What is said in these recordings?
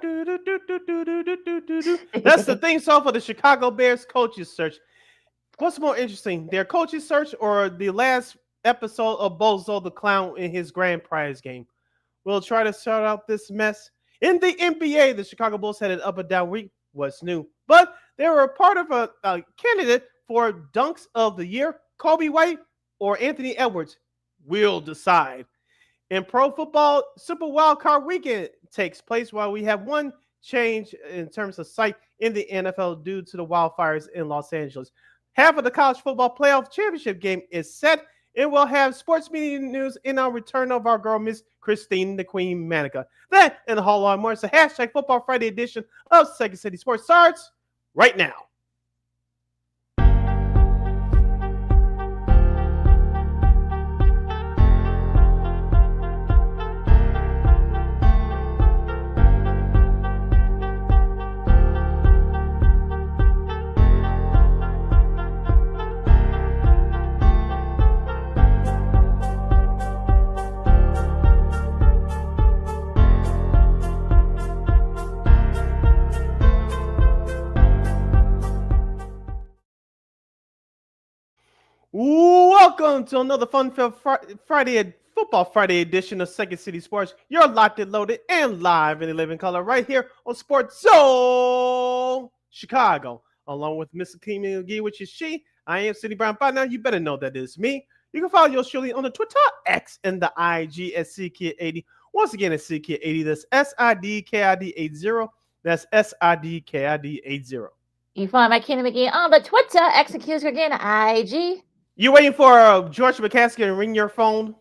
That's the theme song for the Chicago Bears coaches search. What's more interesting, their coaches search or the last episode of Bozo the Clown in his grand prize game? We'll try to sort out this mess. In the NBA, the Chicago Bulls had an up and down week. What's new? But they were a part of a candidate for Dunks of the Year, Kobe White or Anthony Edwards. We'll decide. In pro football, Super Wild Card Weekend takes place while we have one change in terms of site in the NFL due to the wildfires in Los Angeles. Half of the college football playoff championship game is set, and we'll have sports media news in our return of our girl, Miss Christine the Queen Manika. That and a whole lot more. It's the hashtag Football Friday edition of Second City Sports starts right now. Welcome to another fun-filled Football Friday edition of Second City Sports. You're locked and loaded and live in the living color right here on Sports Zone Chicago, along with Miss Akimi McGee, which is she. I am Cindy Brown. By now, you better know that is me. You can follow yours truly on the Twitter, X, and the IG at CKid80. Once again, it's CKid80. That's SIDKID80. That's SIDKID80. You find my Kenny McGee on the Twitter, executes again, IG. You waiting for George McCaskey to ring your phone?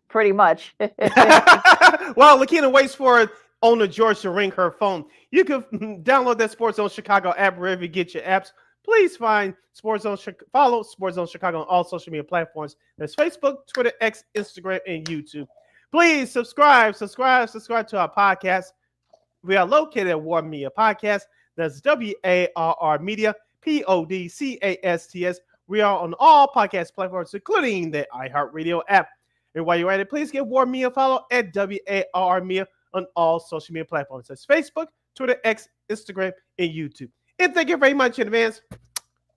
Pretty much. Well, Lakina waits for owner George to ring her phone. You can download that Sports Zone Chicago app wherever you get your apps. Please find follow Sports Zone Chicago on all social media platforms. There's Facebook, Twitter, X, Instagram, and YouTube. Please subscribe to our podcast. We are located at War Media Podcast. That's WARR Media, PODCASTS. We are on all podcast platforms, including the iHeartRadio app. And while you're at it, please give War Media a follow at WARR Media on all social media platforms. That's Facebook, Twitter, X, Instagram, and YouTube. And thank you very much in advance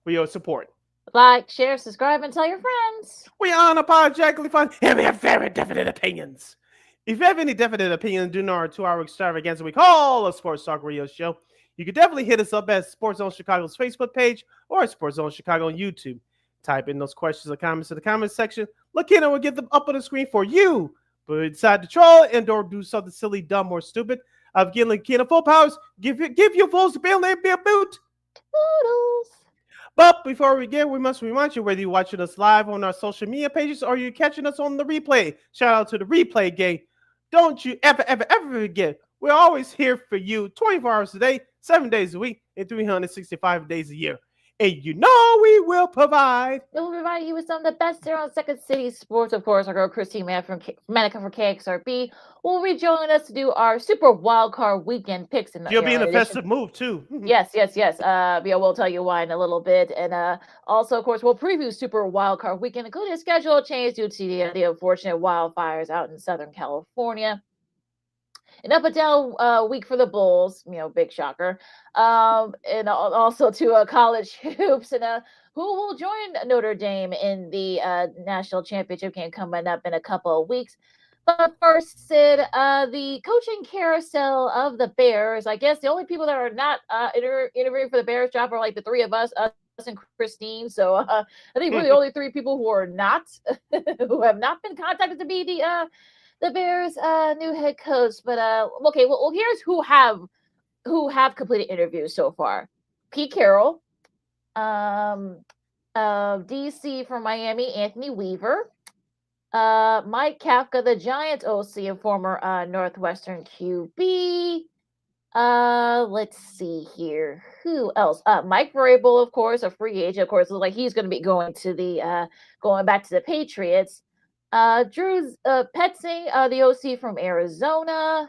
for your support. Like, share, subscribe, and tell your friends. We are unapologetically fun, and we have very definite opinions. If you have any definite opinions during our 2-hour extravaganza we call a Sports Talk Radio show, you can definitely hit us up at Sports Zone Chicago's Facebook page or Sports Zone Chicago on YouTube. Type in those questions or comments in the comments section. Look in and we'll get them up on the screen for you. But if you decide to troll and or do something silly, dumb, or stupid, I've given Lakina full powers. Give your full bill and be a boot. Toodles. But before we begin, we must remind you whether you're watching us live on our social media pages or you're catching us on the replay. Shout out to the replay gang. Don't you ever forget. We're always here for you 24 hours a day, 7 days a week, and 365 days a year. And you know we will provide. We'll provide you with some of the best there on Second City Sports. Of course, our girl Christine Manika from KXRB will be joining us to do our Super Wild Card Weekend picks. You'll be in a festive mood, too. Yes. We'll tell you why in a little bit. And also, of course, we'll preview Super Wild Card Weekend, including a schedule change due to the unfortunate wildfires out in Southern California. An up and down week for the Bulls, big shocker. And also to college hoops and who will join Notre Dame in the national championship game coming up in a couple of weeks. But first, Sid, the coaching carousel of the Bears. I guess the only people that are not interviewing for the Bears job are like the three of us and Christine. So I think we're the only three people who are not who have not been contacted to be the Bears' new head coach. But okay, well, here's who have completed interviews so far: Pete Carroll, DC from Miami, Anthony Weaver, Mike Kafka, the Giants OC and former Northwestern QB. Let's see here. Who else? Mike Vrabel, of course, a free agent. Of course, looks like he's going to be going back to the Patriots. Drew Petzing, the OC from Arizona.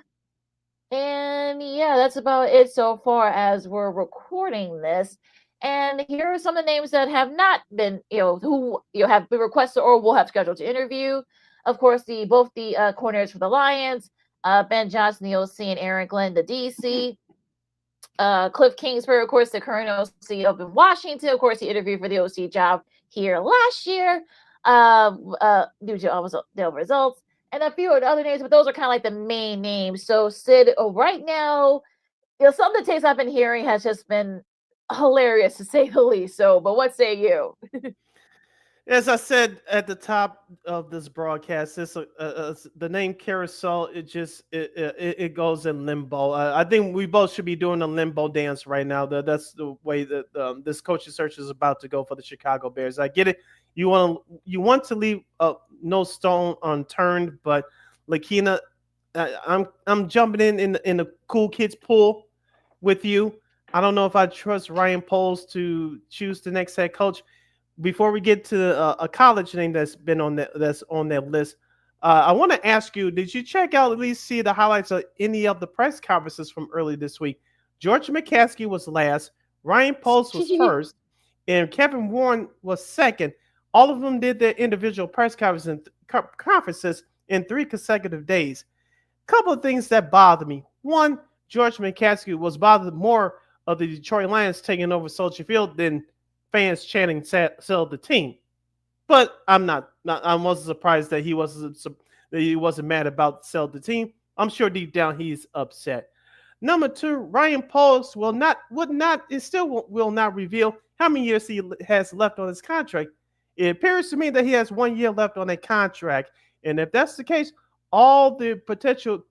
And yeah, that's about it so far as we're recording this. And here are some of the names that have not been, who have been requested or will have scheduled to interview. Of course, both the corners for the Lions, Ben Johnson, the OC, and Aaron Glenn, the DC. Cliff Kingsbury, of course, the current OC up in Washington. Of course, he interviewed for the OC job here last year due to the results. And a few other names, but those are kind of like the main names. So, Sid, right now, some of the takes I've been hearing has just been hilarious to say the least. So, but what say you? As I said at the top of this broadcast, the name carousel. It goes in limbo. I think we both should be doing a limbo dance right now. That's the way that this coaching search is about to go for the Chicago Bears. I get it. You want to leave no stone unturned, but Lakina, I'm jumping in the cool kids pool with you. I don't know if I trust Ryan Poles to choose the next head coach. Before we get to a college name that's on that list, I want to ask you: did you check out, at least see the highlights of any of the press conferences from early this week? George McCaskey was last, Ryan Post was first, and Kevin Warren was second. All of them did their individual press conferences in 3 consecutive days. Couple of things that bother me. One, George McCaskey was bothered more of the Detroit Lions taking over Soldier Field than fans chanting "sell the team." But I wasn't surprised that he wasn't mad about sell the team. I'm sure deep down he's upset. Number two, Ryan Poles will not reveal how many years he has left on his contract. It appears to me that he has 1 year left on a contract, and if that's the case, all the potential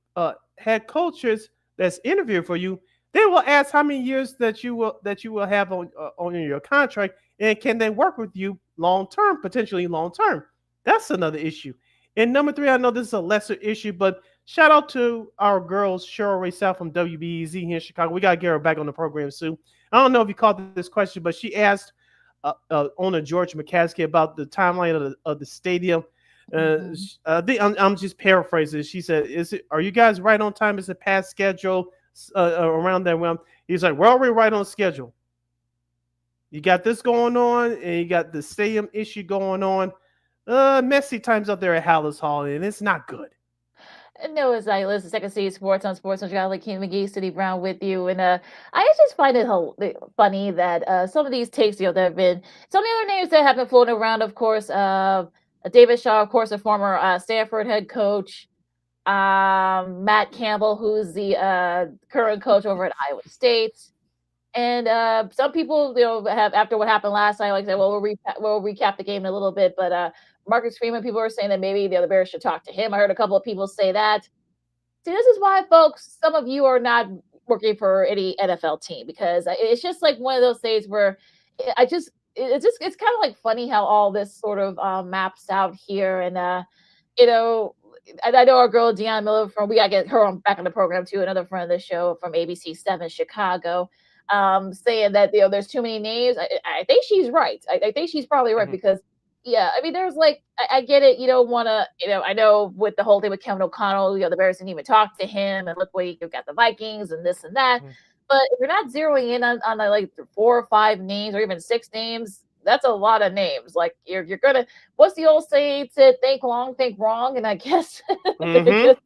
head coaches that's interviewed for you, they will ask how many years that you will have on your contract, and can they work with you long term, potentially long term. That's another issue. And number three, I know this is a lesser issue, but shout out to our girls Cheryl Ray South from WBEZ here in Chicago. We gotta get her back on the program soon. I don't know if you caught this question, but she asked owner George McCaskey about the timeline of the stadium. I think I'm just paraphrasing. She said, Are you guys right on time? Is it past schedule?" Around that realm. He's like, "We're already right on schedule. You got this going on, and you got the stadium issue going on. Messy times up there at Hallis Hall, and it's not good." No, it's like listen, Second City Sports on Sports on Chicago, King McGee, City Brown with you, and I just find it funny that some of these takes, there have been some of the other names that have been floating around. Of course, David Shaw, of course, a former Stanford head coach, Matt Campbell, who's the current coach over at Iowa State. And some people, have after what happened last night, like say, well, we'll recap the game in a little bit. But Marcus Freeman, people are saying that maybe the other Bears should talk to him. I heard a couple of people say that. See, this is why, folks, some of you are not working for any NFL team, because it's just like one of those days where it's kind of like funny how all this sort of maps out here. And you know, I know our girl Deanna Miller we gotta get her back on the program too. Another friend of the show from ABC7 Chicago, saying that there's too many names. I think she's right. I think she's probably right, Mhm. because yeah, I mean, there's like I get it. You don't want to, I know with the whole thing with Kevin O'Connell, the Bears didn't even talk to him, and look where you've got the Vikings and this and that. Mhm. But if you're not zeroing in on like 4 or 5 names or even 6 names, that's a lot of names. Like you're gonna, what's the old saying? To think long, think wrong. And I guess it Mhm. just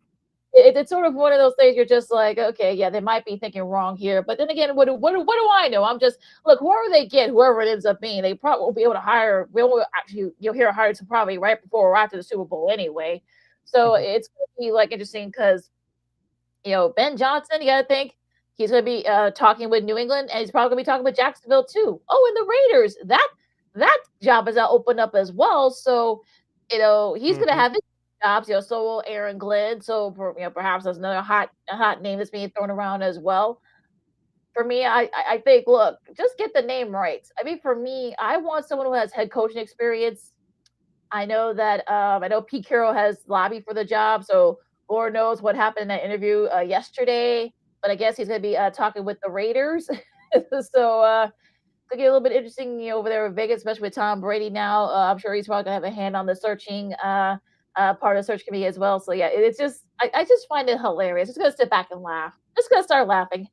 it's sort of one of those things. You're just like, okay, yeah, they might be thinking wrong here. But then again, what do I know? I'm just, look, whoever they get, whoever it ends up being, they probably will be able to hire. We'll actually, you'll hear hired probably right before or after the Super Bowl anyway. So Mhm. it's going to be like interesting because Ben Johnson, you got to think he's going to be talking with New England, and he's probably going to be talking with Jacksonville too. Oh, and the Raiders, that job is now opened up as well. So he's going to Mhm. have his jobs. So will Aaron Glenn. So perhaps there's another hot name that's being thrown around as well. For me, I think, look, just get the name right. I mean, for me, I want someone who has head coaching experience. I know Pete Carroll has lobbied for the job, so Lord knows what happened in that interview yesterday. But I guess he's going to be talking with the Raiders, so could get a little bit interesting, over there in Vegas, especially with Tom Brady now. I'm sure he's probably going to have a hand on the searching part of the search committee as well. So yeah, it's just I just find it hilarious. Just going to sit back and laugh. Just going to start laughing.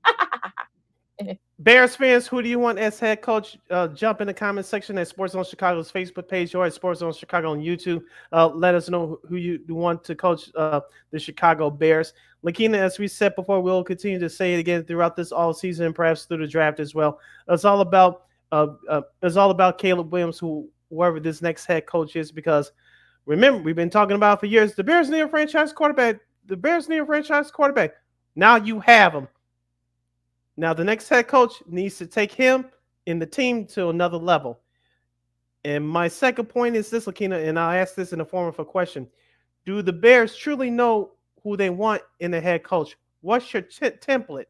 Bears fans, who do you want as head coach? Jump in the comment section at Sports Zone Chicago's Facebook page or at Sports Zone Chicago on YouTube. Let us know who you want to coach the Chicago Bears. Lakina, as we said before, we'll continue to say it again throughout this all season and perhaps through the draft as well. It's all about Caleb Williams, whoever this next head coach is, because remember, we've been talking about for years, the Bears need a franchise quarterback. The Bears need a franchise quarterback. Now you have him. Now, the next head coach needs to take him and the team to another level. And my second point is this, Lakina, and I'll ask this in the form of a question. Do the Bears truly know who they want in the head coach? What's your template?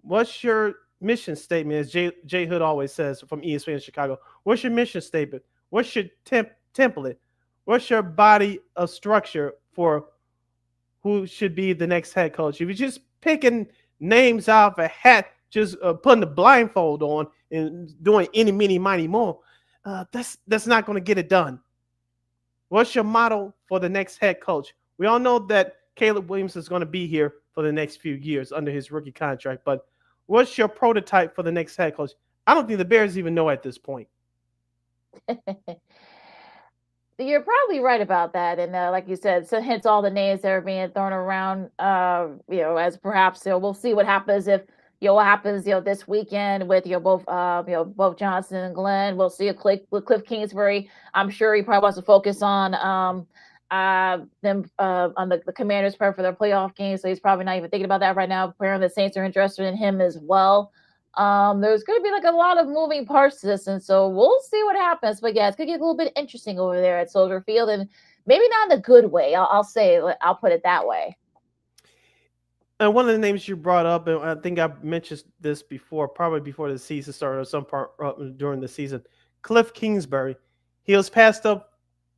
What's your mission statement, as Jay Hood always says from ESPN Chicago? What's your mission statement? What's your template? What's your body of structure for who should be the next head coach? If you're just picking names out of a hat, just putting the blindfold on and doing any, mini, mighty, more, that's not going to get it done. What's your model for the next head coach? We all know that Caleb Williams is going to be here for the next few years under his rookie contract, but what's your prototype for the next head coach? I don't think the Bears even know at this point. You're probably right about that, and like you said, so hence all the names that are being thrown around. As perhaps we'll see what happens if what happens this weekend with both Johnson and Glenn. We'll see if Cliff Kingsbury. I'm sure he probably wants to focus on them on the Commanders part for their playoff game, so he's probably not even thinking about that right now. Apparently, the Saints are interested in him as well. There's going to be like a lot of moving parts to this, and so we'll see what happens. But yeah, it's going to get a little bit interesting over there at Soldier Field, and maybe not in a good way. I'll put it that way. And one of the names you brought up, and I think I mentioned this before, probably before the season started or some part during the season, Cliff Kingsbury. He was passed up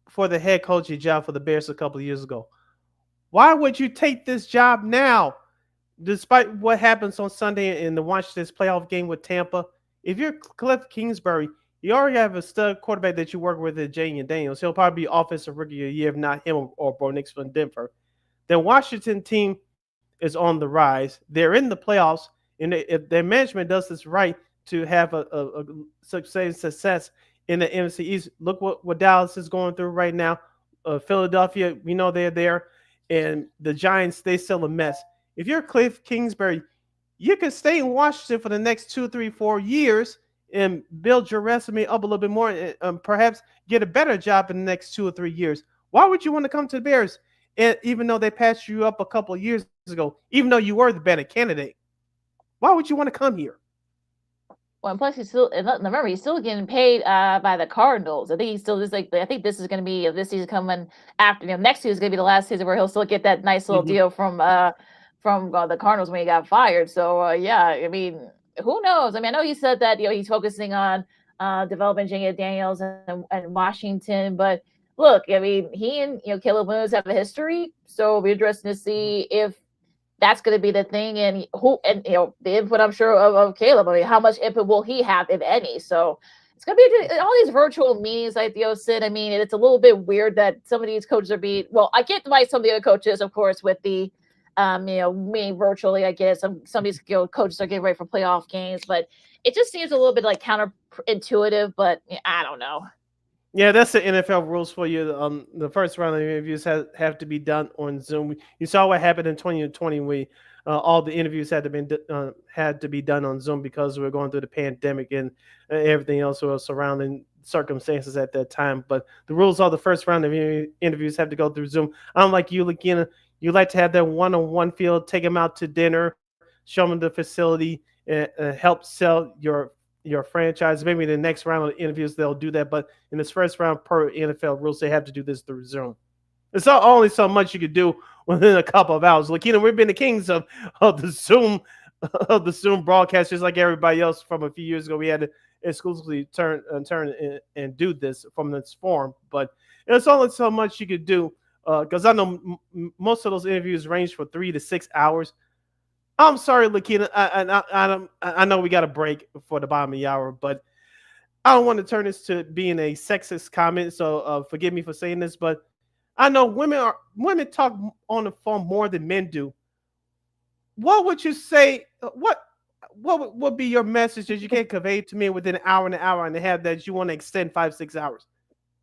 for the head coaching job for the Bears a couple of years ago. Why would you take this job now? Despite what happens on Sunday in the Washington's playoff game with Tampa, if you're Cliff Kingsbury, you already have a stud quarterback that you work with at Jayden Daniels. He'll probably be offensive rookie of the year, if not him or Bo Nix from Denver. The Washington team is on the rise. They're in the playoffs, and if their management does this right to have a success in the NFC East, look what Dallas is going through right now. Philadelphia, we know they're there, and the Giants, they still a mess. If you're Cliff Kingsbury, you can stay in Washington for the next 2, 3, 4 years and build your resume up a little bit more and perhaps get a better job in the next 2 or 3 years. Why would you want to come to the Bears? And even though they passed you up a couple of years ago, even though you were the better candidate, why would you want to come here? Well, and plus remember, he's still getting paid by the Cardinals. I think he's still just I think this is going to be this season coming after next season is going to be the last season where he'll still get that nice little deal from the Cardinals when he got fired. So yeah, I mean, who knows? I mean, I know he said that he's focusing on developing Jayden Daniels and Washington, but look, I mean, he and Caleb Williams have a history, so it'll be interesting to see if that's going to be the thing, and the input I'm sure of Caleb. I mean, how much input will he have, if any? So it's going to be all these virtual meetings, like Theo said. I mean, it's a little bit weird that some of these coaches are being. Well, I can't deny some of the other coaches, of course, with the meeting virtually. I guess some of these coaches are getting ready for playoff games, but it just seems a little bit like counterintuitive. But I don't know. Yeah, that's the NFL rules for you. The first round of interviews have to be done on Zoom. You saw what happened in 2020. All the interviews had to be done on Zoom because we were going through the pandemic and everything else was surrounding circumstances at that time. But the rules are the first round of interviews have to go through Zoom. Unlike you, Lakina, you like to have that one-on-one feel, take them out to dinner, show them the facility, and help sell your franchise. Maybe the next round of interviews they'll do that, but in this first round per NFL rules, they have to do this through Zoom. It's not only so much you could do within a couple of hours. Lakina, we've been the kings of the Zoom broadcast, just like everybody else from a few years ago. We had to exclusively turn and do this from this form, but it's only so much you could do because I know most of those interviews range for 3 to 6 hours. I'm sorry, Lakina. I know we got a break for the bottom of the hour, but I don't want to turn this to being a sexist comment. So forgive me for saying this, but I know women talk on the phone more than men do. What would you say? what would be your message that you can convey to me within an hour and a half that you want to extend 5-6 hours?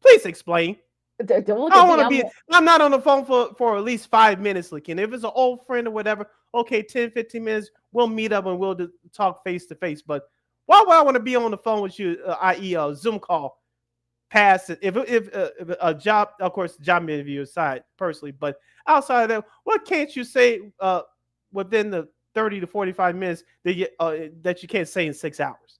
Please explain. Look I at me. want to be. I'm not on the phone for at least 5 minutes, looking. If it's an old friend or whatever, okay, 10, 15 minutes, we'll meet up and we'll talk face to face. But why would I want to be on the phone with you, i.e., a Zoom call? Past it, if a job, of course, job interview aside, personally, but outside of that, what can't you say within the 30 to 45 minutes that you can't say in 6 hours?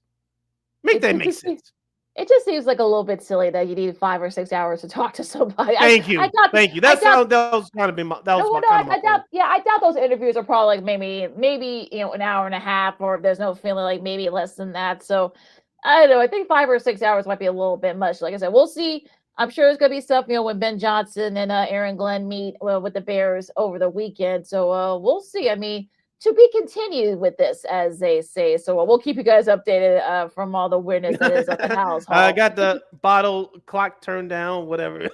Make that make sense. It just seems like a little bit silly that you need 5 or 6 hours to talk to somebody. Thank you. That was kind of been my point. I doubt those interviews are probably like maybe an hour and a half, or if there's no feeling, like maybe less than that. So I don't know. I think 5 or 6 hours might be a little bit much. Like I said, we'll see. I'm sure there's gonna be stuff, when Ben Johnson and Aaron Glenn meet with the Bears over the weekend. So we'll see. I mean, to be continued with this, as they say. So we'll keep you guys updated from all the weirdness that is at the house. I got the bottle clock turned down, whatever.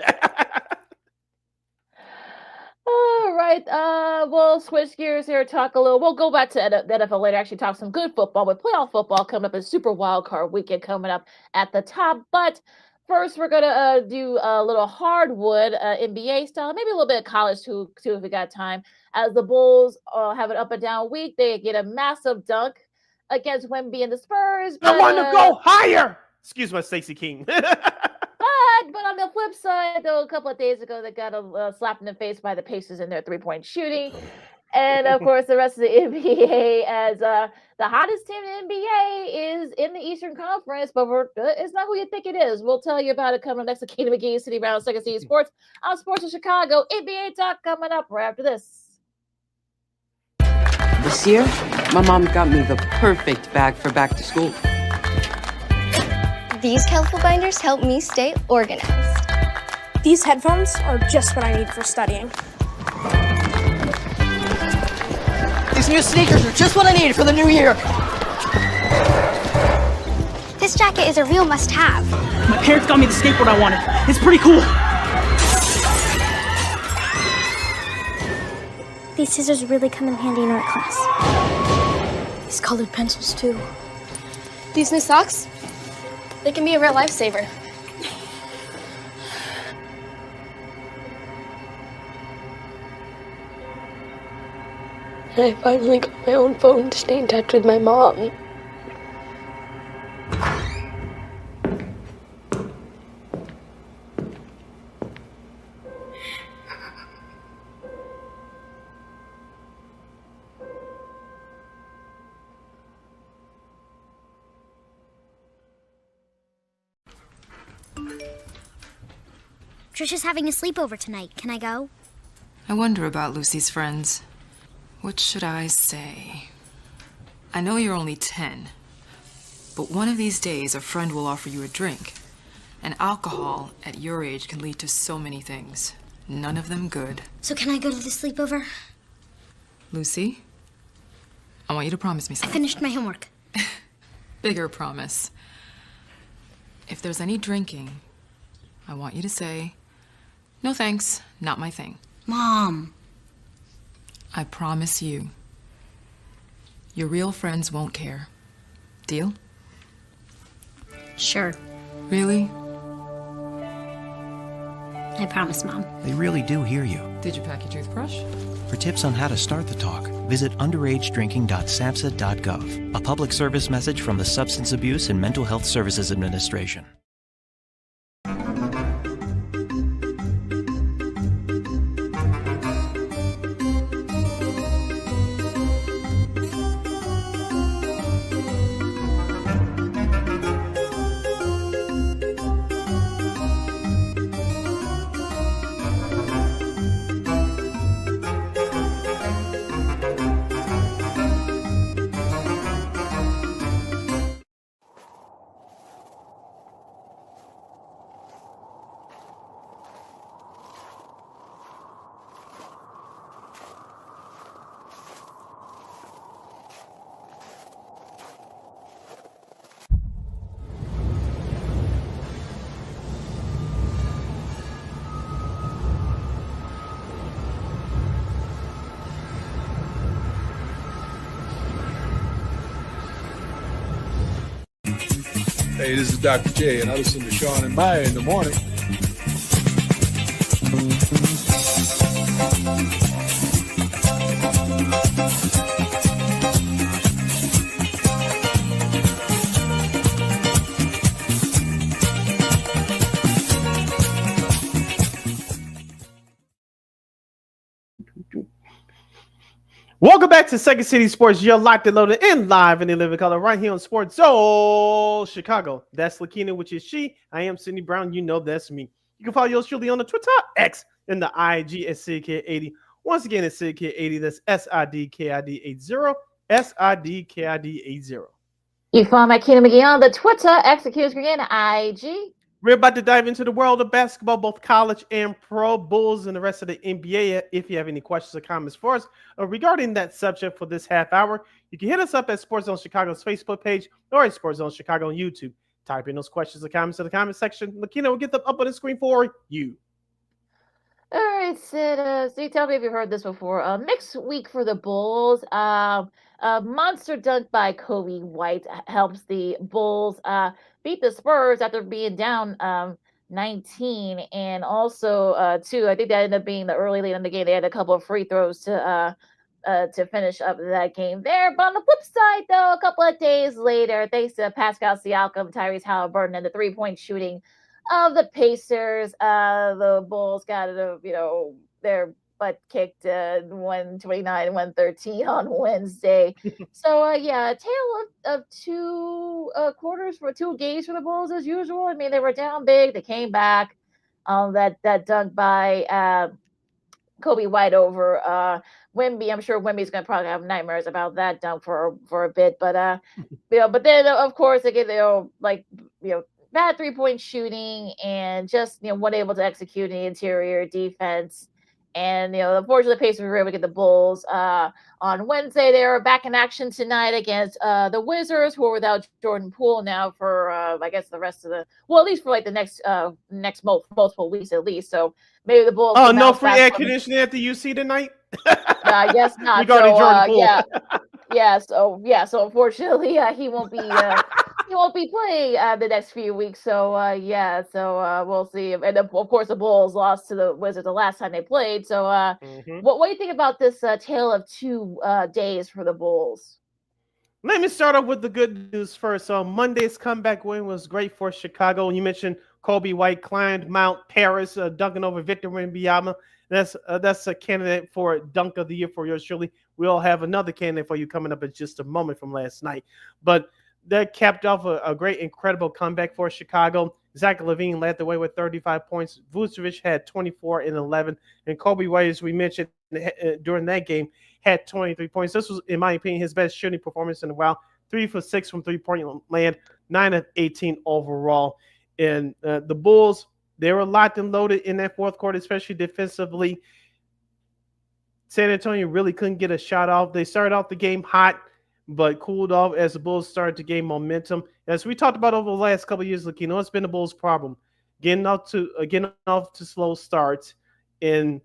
All right. We'll switch gears here, talk a little. We'll go back to the NFL later, actually talk some good football with playoff football coming up, and Super Wild Card Weekend coming up at the top. But first, we're going to do a little hardwood NBA style, maybe a little bit of college too, if we got time. As the Bulls have an up and down week, they get a massive dunk against Wemby and the Spurs. But, I want to go higher. Excuse my Stacey King. But on the flip side, though, a couple of days ago, they got a slap in the face by the Pacers in their three-point shooting. And, of course, the rest of the NBA, as the hottest team in the NBA is in the Eastern Conference, but it's not who you think it is. We'll tell you about it coming up next to Keenan McGee, City Round, Second City Sports, on Sports in Chicago. NBA Talk coming up right after this. This year, my mom got me the perfect bag for back to school. These colorful binders help me stay organized. These headphones are just what I need for studying. These new sneakers are just what I need for the new year. This jacket is a real must-have. My parents got me the skateboard I wanted. It's pretty cool. These scissors really come in handy in art class. These colored pencils, too. These new socks, they can be a real lifesaver. I finally got my own phone to stay in touch with my mom. Trisha's having a sleepover tonight. Can I go? I wonder about Lucy's friends. What should I say? I know you're only 10, but one of these days a friend will offer you a drink. And alcohol at your age can lead to so many things. None of them good. So can I go to the sleepover? Lucy, I want you to promise me I something. finished my homework. Bigger promise. If there's any drinking, I want you to say, "No thanks, not my thing." Mom. I promise you. Your real friends won't care. Deal? Sure. Really? I promise, Mom. They really do hear you. Did you pack your toothbrush? For tips on how to start the talk, visit underagedrinking.samhsa.gov. A public service message from the Substance Abuse and Mental Health Services Administration. Hey, this is Dr. J, and I listen to Sean and Maya in the morning. Welcome back to Second City Sports. You're locked and loaded and live in the living color right here on Sports Zone Chicago. That's Lakina, which is she. I am Sydney Brown. You know that's me. You can follow yours truly on the Twitter, X, and the IG at SidKid80. Once again, it's SidKid80. That's SIDKID80. SIDKID80. You find my Keenan McGee on the Twitter, Execute Screen, IG. We're about to dive into the world of basketball, both college and pro, Bulls and the rest of the NBA. If you have any questions or comments for us regarding that subject for this half hour, you can hit us up at Sports Zone Chicago's Facebook page or at Sports Zone Chicago on YouTube. Type in those questions or comments in the comment section. Lakina will get them up on the screen for you. All right, Sid. So you tell me if you've heard this before. Mixed week for the Bulls. Monster dunk by Kobe White helps the Bulls beat the Spurs after being down 19, and also too, I think that ended up being the early lead in the game. They had a couple of free throws to finish up that game there. But on the flip side, though, a couple of days later, thanks to Pascal Siakam, Tyrese Halliburton, and the 3-point shooting of the Pacers, the Bulls got their butt kicked 129-113 on Wednesday. So a tale of two quarters for 2 games for the Bulls as usual. I mean, they were down big, they came back. That dunk by Kobe White over Wemby. I'm sure Wemby's gonna probably have nightmares about that dunk for a bit, but but then of course again bad 3-point shooting and just weren't able to execute the interior defense. And unfortunately, the Pacers were able to get the Bulls on Wednesday. They are back in action tonight against the Wizards, who are without Jordan Poole now for I guess the rest of at least for like the next multiple weeks at least. So maybe the Bulls. Oh, no free air conditioning at the UC tonight. I guess not. Regarding Jordan Poole. So unfortunately, he won't be. He won't be playing the next few weeks, so we'll see. And of course, the Bulls lost to the Wizards the last time they played. So, what do you think about this tale of 2 days for the Bulls? Let me start off with the good news first. So Monday's comeback win was great for Chicago. You mentioned Kobe White climbed Mount Paris, dunking over Victor Wembanyama. That's a candidate for Dunk of the Year for yours truly. We'll have another candidate for you coming up in just a moment from last night, but that capped off a great, incredible comeback for Chicago. Zach LaVine led the way with 35 points. Vucevic had 24 and 11. And Kobe White, as we mentioned during that game, had 23 points. This was, in my opinion, his best shooting performance in a while. 3 for 6 from three-point land, 9 of 18 overall. And the Bulls, they were locked and loaded in that fourth quarter, especially defensively. San Antonio really couldn't get a shot off. They started off the game hot, but cooled off as the Bulls started to gain momentum. As we talked about over the last couple of years, it's been the Bulls' problem. Getting off to slow starts in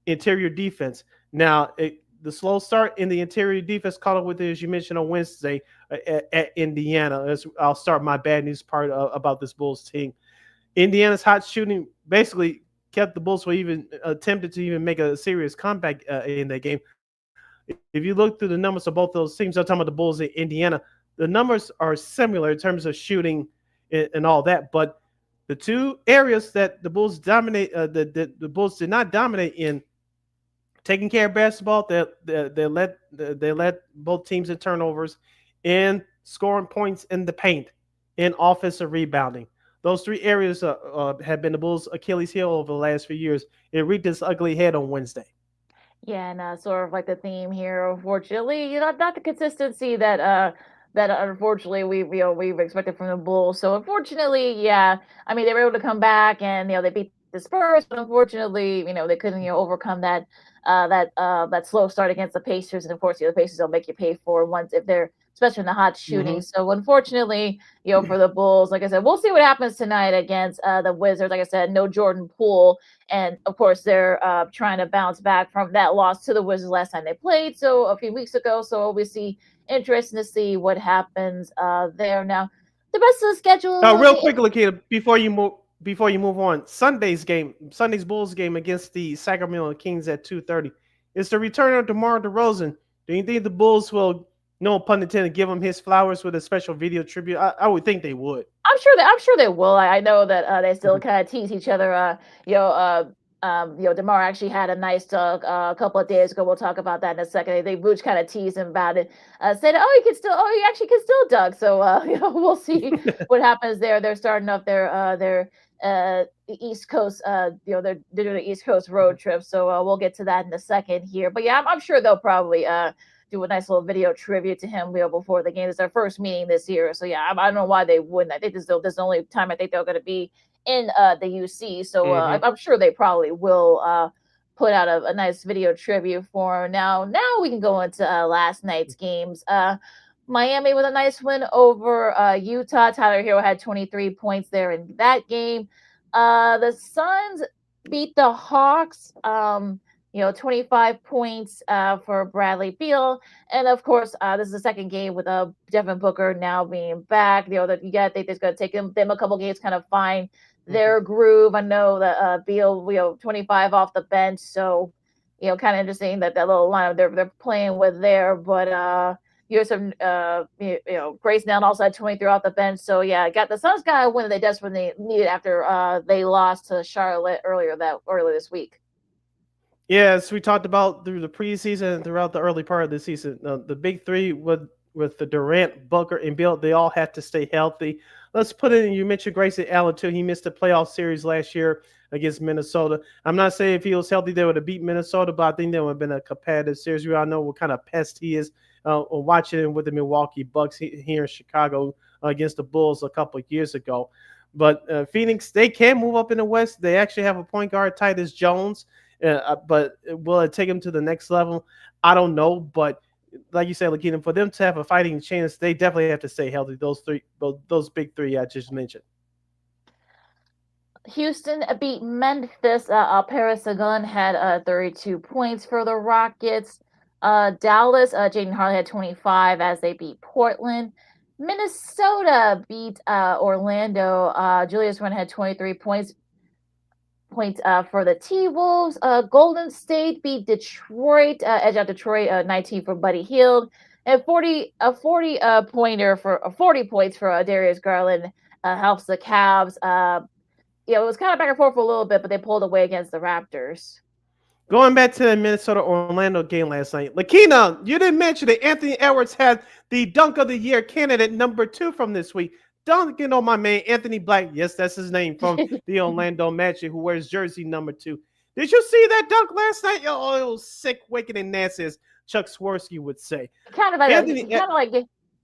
interior defense. Now, the slow start in the interior defense caught up with it, as you mentioned on Wednesday at Indiana. As I'll start my bad news part about this Bulls team. Indiana's hot shooting basically kept the Bulls from even attempted to even make a serious comeback in that game. If you look through the numbers of both those teams, I'm talking about the Bulls in Indiana, the numbers are similar in terms of shooting and all that. But the 2 areas that the Bulls dominate, the Bulls did not dominate in, taking care of basketball, they led both teams in turnovers, and scoring points in the paint, and offensive rebounding. Those 3 areas have been the Bulls' Achilles heel over the last few years. It reached its ugly head on Wednesday. Yeah, and sort of like the theme here, unfortunately, not the consistency that unfortunately we've expected from the Bulls. So unfortunately, I mean they were able to come back and they beat the Spurs, but unfortunately, they couldn't overcome that slow start against the Pacers, and of course, the Pacers will make you pay for once if they're especially in the hot shooting. Mm-hmm. So unfortunately, for the Bulls, like I said, we'll see what happens tonight against the Wizards. Like I said, no Jordan Poole, and of course they're trying to bounce back from that loss to the Wizards last time they played, so a few weeks ago. So we see interesting to see what happens there. Now, the rest of the schedule. Real quick, Lakita, before you move on, Sunday's Bulls game against the Sacramento Kings at 2:30. It's the return of DeMar DeRozan. Do you think the Bulls will, no pun intended, give him his flowers with a special video tribute? I would think they would. I'm sure they will. I know that they still kind of tease each other. DeMar actually had a nice talk a couple of days ago. We'll talk about that in a second. They Vooch kind of teased him about it, said, he actually can still dunk. So we'll see what happens there. They're starting up their East Coast. They're doing the East Coast road trip. So we'll get to that in a second here. But yeah, I'm sure they'll probably do a nice little video tribute to him before the game. It's their first meeting this year. So yeah, I don't know why they wouldn't. I think this is the only time I think they're going to be in the UC. So I'm sure they probably will put out a nice video tribute for him. Now we can go into last night's games. Miami with a nice win over Utah. Tyler Hero had 23 points there in that game. The Suns beat the Hawks. 25 points for Bradley Beal. And of course, this is the second game with Devin Booker now being back. You think it's going to take them a couple games kind of find their groove. I know that Beal, 25 off the bench. So, kind of interesting that little lineup they're playing with there. But, Grace Nelson also had 23 off the bench. So, yeah, the Suns got a win that they desperately needed after they lost to Charlotte earlier this week. Yes, we talked about through the preseason and throughout the early part of the season. The big three with the Durant, Booker, and Beal, they all had to stay healthy. Let's put it in. You mentioned Grayson Allen too. He missed the playoff series last year against Minnesota. I'm not saying if he was healthy they would have beat Minnesota, but I think that would have been a competitive series. We all know what kind of pest he is. Watching him with the Milwaukee Bucks here in Chicago against the Bulls a couple of years ago. But Phoenix, they can move up in the West. They actually have a point guard, Titus Jones. But will it take them to the next level? I don't know. But like you said, Lakina, for them to have a fighting chance, they definitely have to stay healthy. Those big three I just mentioned. Houston beat Memphis. Paris Sagan had 32 points for the Rockets. Dallas, Jaden Harley had 25 as they beat Portland. Minnesota beat Orlando. Julius Randle had 23 points for the T-Wolves. Golden State beat Detroit. Edge out Detroit, 19 for Buddy Hield, and 40 points for Darius Garland helps the Cavs. It was kind of back and forth for a little bit, but they pulled away against the Raptors. Going back to the Minnesota-Orlando game last night, Lakina, you didn't mention that Anthony Edwards had the Dunk of the Year candidate number 2 from this week. Dunking on my man Anthony Black. Yes, that's his name, from the Orlando Magic, who wears jersey number 2. Did you see that dunk last night? Oh, it was sick, wicked, and nasty, as Chuck Swirsky would say. Kind of like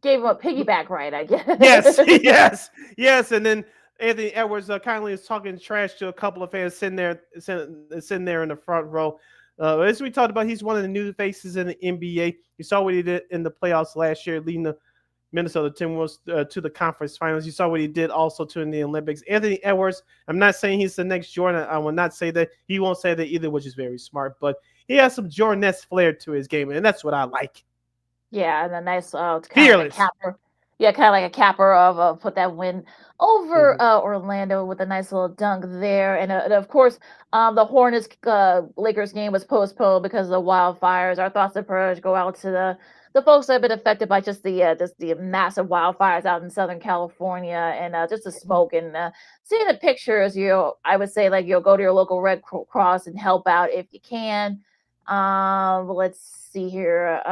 gave him a piggyback ride, I guess. Yes. And then Anthony Edwards kindly is talking trash to a couple of fans sitting there in the front row. As we talked about, he's one of the new faces in the NBA. You saw what he did in the playoffs last year, leading the Minnesota Timberwolves to the conference finals. You saw what he did also to in the Olympics. Anthony Edwards, I'm not saying he's the next Jordan. I will not say that. He won't say that either, which is very smart. But he has some Jordan-esque flair to his game, and that's what I like. Yeah, and a nice fearless capper. Yeah, kind of like a capper of put that win over Orlando with a nice little dunk there. And of course, the Hornets Lakers game was postponed because of the wildfires. Our thoughts and prayers go out to the folks that have been affected by just the massive wildfires out in Southern California, and just the smoke and seeing the pictures. I would say go to your local Red Cross and help out if you can. Let's see here.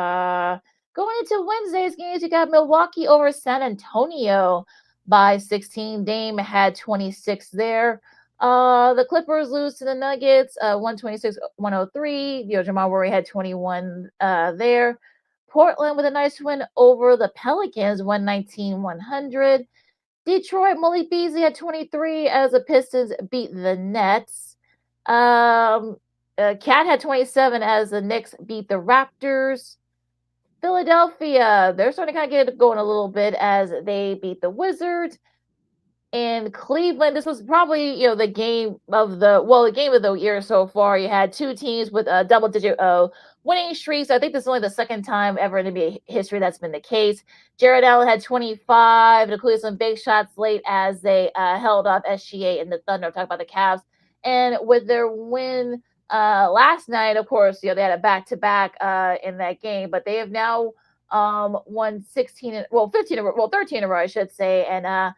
Going into Wednesday's games, you got Milwaukee over San Antonio by 16. Dame had 26 there. The Clippers lose to the Nuggets, 126-103. Jamal Murray had 21 there. Portland with a nice win over the Pelicans, 119-100. Detroit, Malik Beasley had 23 as the Pistons beat the Nets. Cat had 27 as the Knicks beat the Raptors. Philadelphia, they're starting to kind of get it going a little bit as they beat the Wizards. And Cleveland, this was probably the game of the year so far. You had two teams with double-digit winning streaks. I think this is only the second time ever in NBA history that's been the case. Jared Allen had 25, including some big shots late as they held off SGA and the Thunder. Talk about the Cavs. And with their win last night, of course, they had a back-to-back in that game, but they have now won 13 in a row, I should say. And,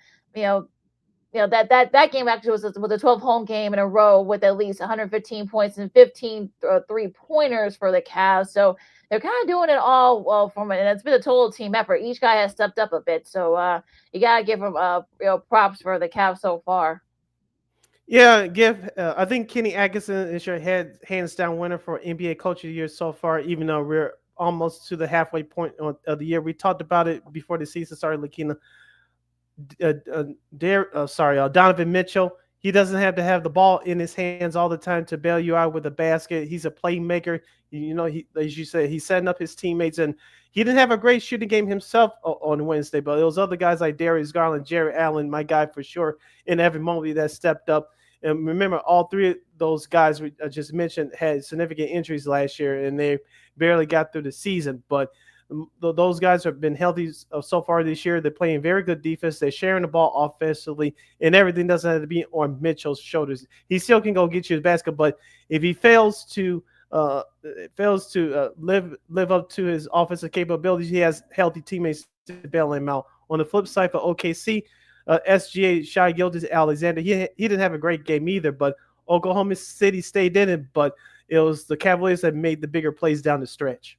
that game actually was a 12 home game in a row with at least 115 points and 15 3-pointers for the Cavs. So they're kind of doing it all well and it's been a total team effort. Each guy has stepped up a bit. So you got to give them props for the Cavs so far. Yeah, I think Kenny Atkinson is your hands down winner for NBA Coach of the Year so far, even though we're almost to the halfway point of the year. We talked about it before the season started, Lakina. Donovan Mitchell, he doesn't have to have the ball in his hands all the time to bail you out with a basket. He's a playmaker. As you said, he's setting up his teammates, and he didn't have a great shooting game himself on Wednesday, but those other guys like Darius Garland, Jared Allen, my guy for sure, and Evan Mobley that stepped up. And remember, all three of those guys we just mentioned had significant injuries last year, and they barely got through the season, but those guys have been healthy so far this year. They're playing very good defense. They're sharing the ball offensively, and everything doesn't have to be on Mitchell's shoulders. He still can go get you his basket, but if he fails to live up to his offensive capabilities, he has healthy teammates to bail him out. On the flip side for OKC, SGA, Shai Gilgeous-Alexander, he didn't have a great game either, but Oklahoma City stayed in it, but it was the Cavaliers that made the bigger plays down the stretch.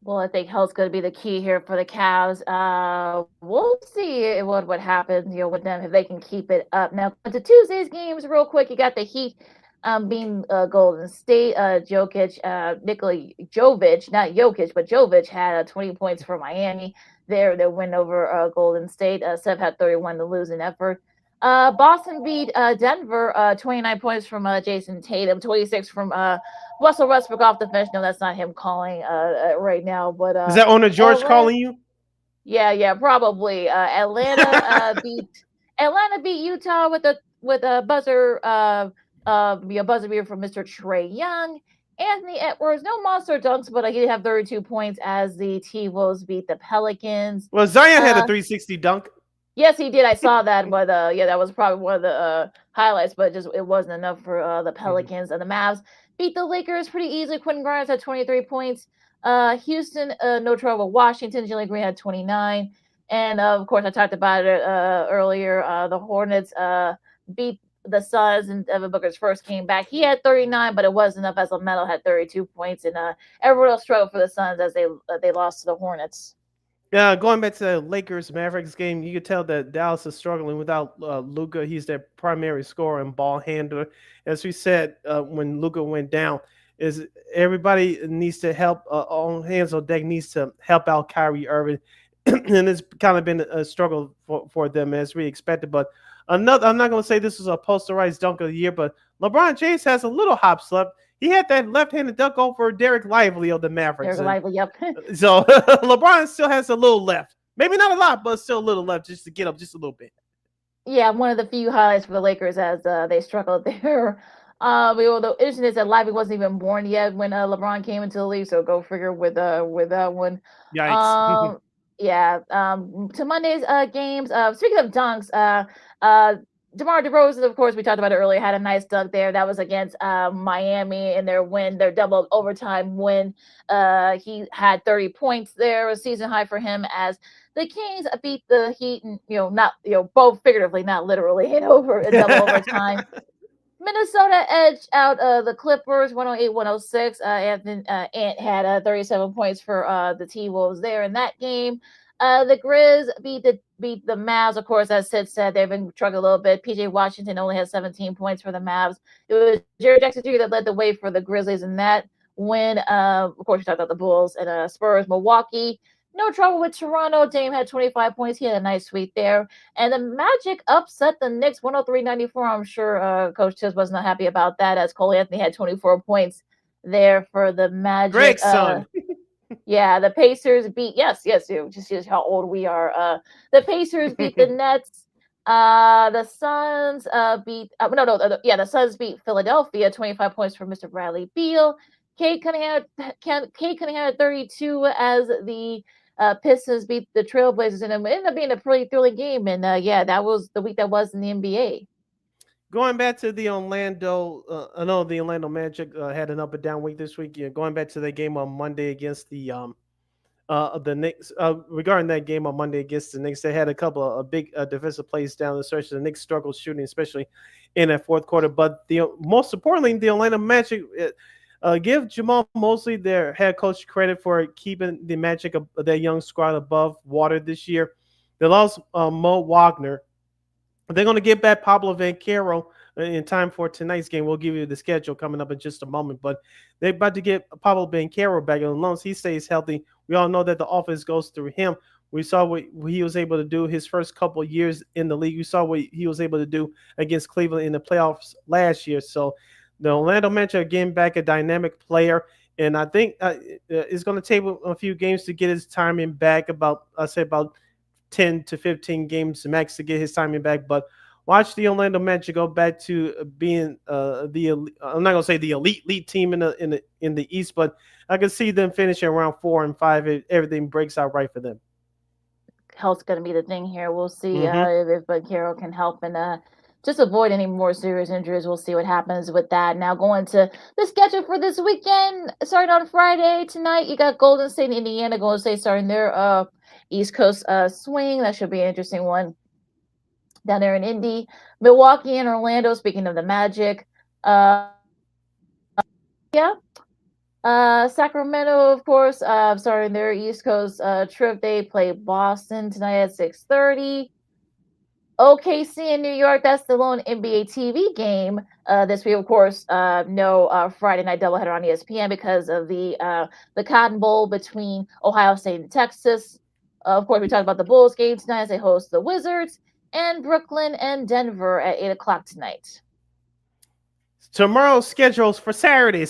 Well, I think health's going to be the key here for the Cavs. We'll see what happens, with them if they can keep it up. Now, to Tuesday's games, real quick, you got the Heat being Golden State. Nikola Jovic, not Jokic, but Jovic had 20 points for Miami. Their win over Golden State. Steph had 31 to lose in effort. Boston beat Denver, 29 points from Jason Tatum, 26 from Russell Westbrook off the bench. No, that's not him calling right now. But is that owner George calling you? Yeah, probably. Atlanta beat Utah with a buzzer beater from Mr. Trae Young. Anthony Edwards, no monster dunks, but he did have 32 points as the T-Wolves beat the Pelicans. Well, Zion had a 360 dunk. Yes, he did. I saw that, but that was probably one of the highlights, but it wasn't enough for the Pelicans. And the Mavs beat the Lakers pretty easily. Quentin Grimes had 23 points. Houston, no trouble. Washington, Jalen Green had 29. And, of course, I talked about it earlier. The Hornets beat the Suns, and Devin Booker's first came back. He had 39, but it wasn't enough as LaMelo had 32 points. And everyone else struggled for the Suns as they lost to the Hornets. Yeah, going back to the Lakers-Mavericks game, you could tell that Dallas is struggling without Luka. He's their primary scorer and ball handler. As we said, when Luka went down, is everybody needs to help. All hands on deck needs to help out Kyrie Irving, and it's kind of been a struggle for them as we expected. But I'm not going to say this is a posterized dunk of the year, but LeBron James has a little hop slip. He had that left-handed dunk over Derek Lively of the Mavericks. Derek Lively, yep. So LeBron still has a little left. Maybe not a lot, but still a little left just to get up just a little bit. Yeah, one of the few highlights for the Lakers as they struggled there. The interesting is that Lively wasn't even born yet when LeBron came into the league, so go figure with that one. Yikes. To Monday's games. Speaking of dunks, DeMar DeRozan, of course, we talked about it earlier, had a nice dunk there. That was against Miami in their double overtime win. He had 30 points there, a season high for him as the Kings beat the Heat, and both figuratively, not literally, in double overtime. Minnesota edged out the Clippers 108-106. Ant had 37 points for the T-Wolves there in that game. The Grizz beat the Mavs, of course, as Sid said. They've been struggling a little bit. PJ Washington only had 17 points for the Mavs. It was Jerry Jackson Jr. that led the way for the Grizzlies in that win. Of course, we talked about the Bulls and Spurs. Milwaukee, no trouble with Toronto. Dame had 25 points. He had a nice sweep there. And the Magic upset the Knicks 103-94. I'm sure Coach Tibbs was not happy about that, as Cole Anthony had 24 points there for the Magic. Great son. Yeah, the Pacers beat just how old we are. The Pacers beat the Nets. The Suns beat the Suns beat Philadelphia, 25 points for Mr. Bradley Beal. Kate coming out at 32 as the Pistons beat the Trailblazers, and it ended up being a pretty thrilling game. And that was the week that was in the NBA. Going back to the I know the Orlando Magic had an up and down week this week. Yeah, going back to the game on Monday against the Knicks. Regarding that game on Monday against the Knicks, they had a couple of big defensive plays down the stretch. The Knicks struggled shooting, especially in that fourth quarter. But the most importantly, the Orlando Magic. Give Jamal Mosley, their head coach, credit for keeping the Magic of their young squad above water this year. They lost Mo Wagner. They're going to get back Pablo Banchero in time for tonight's game. We'll give you the schedule coming up in just a moment. But they're about to get Pablo Banchero back. As long as he stays healthy, we all know that the offense goes through him. We saw what he was able to do his first couple of years in the league. We saw what he was able to do against Cleveland in the playoffs last year. So the Orlando Magic are getting back a dynamic player, and I think it's going to take a few games to get his timing back. About 10 to 15 games max to get his timing back. But watch the Orlando Magic go back to being I'm not going to say the elite team in the East, but I can see them finishing around 4 and 5 if everything breaks out right for them. Health's going to be the thing here. We'll see if Banchero can help and just avoid any more serious injuries. We'll see what happens with that. Now going to the schedule for this weekend, starting on Friday tonight, you got Golden State and Indiana. Golden State starting their East Coast swing. That should be an interesting one down there in Indy. Milwaukee and Orlando, speaking of the Magic. Sacramento, of course, starting their East Coast trip. They play Boston tonight at 6:30. OKC in New York, that's the lone NBA TV game this week. Of course, no Friday night doubleheader on ESPN because of the Cotton Bowl between Ohio State and Texas. Of course, we talked about the Bulls game tonight as they host the Wizards, and Brooklyn and Denver at 8 o'clock tonight. Tomorrow's schedules for Saturday.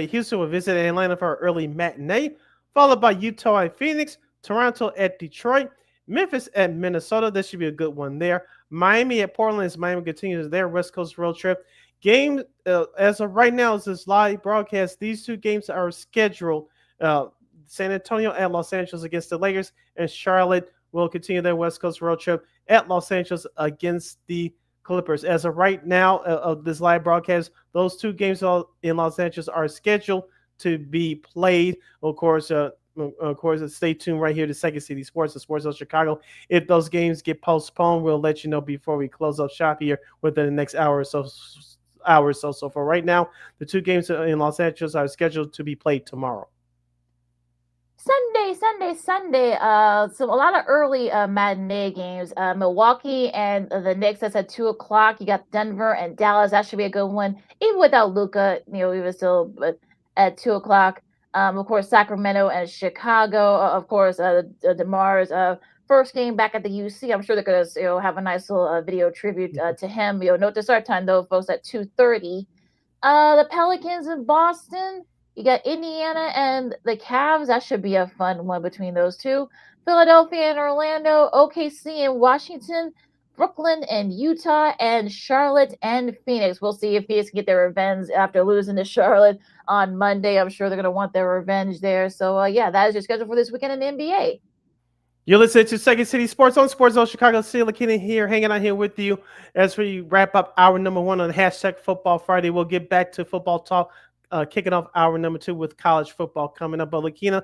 Houston will visit Atlanta for an early matinee, followed by Utah at Phoenix, Toronto at Detroit, Memphis at Minnesota. This should be a good one there. Miami at Portland as Miami continues their West Coast road trip. Game as of right now is this live broadcast. These two games are scheduled. San Antonio at Los Angeles against the Lakers, and Charlotte will continue their West Coast road trip at Los Angeles against the Clippers. As of right now of this live broadcast, those two games in Los Angeles are scheduled to be played. Of course, stay tuned right here to Second City Sports, the Sports of Chicago. If those games get postponed, we'll let you know before we close up shop here within the next hour or so. So for right now, the two games in Los Angeles are scheduled to be played tomorrow. Sunday. So a lot of early matinee games. Milwaukee and the Knicks, that's at 2 o'clock. You got Denver and Dallas. That should be a good one. Even without Luka, even still at 2 o'clock. Of course, Sacramento and Chicago. Of course, DeMar's first game back at the UC. I'm sure they're going to have a nice little video tribute to him. Note the start time, though, folks, at 2:30. The Pelicans in Boston. You got Indiana and the Cavs. That should be a fun one between those two. Philadelphia and Orlando, OKC and Washington, Brooklyn and Utah, and Charlotte and Phoenix. We'll see if Phoenix can get their revenge after losing to Charlotte on Monday. I'm sure they're going to want their revenge there. So, that is your schedule for this weekend in the NBA. You're listening to Second City Sports on Sports Zone Chicago. Sheila Keenan here, hanging out here with you as we wrap up hour number 1 on #Football Friday. We'll get back to football talk. Kicking off hour number 2 with college football coming up. But Lakina,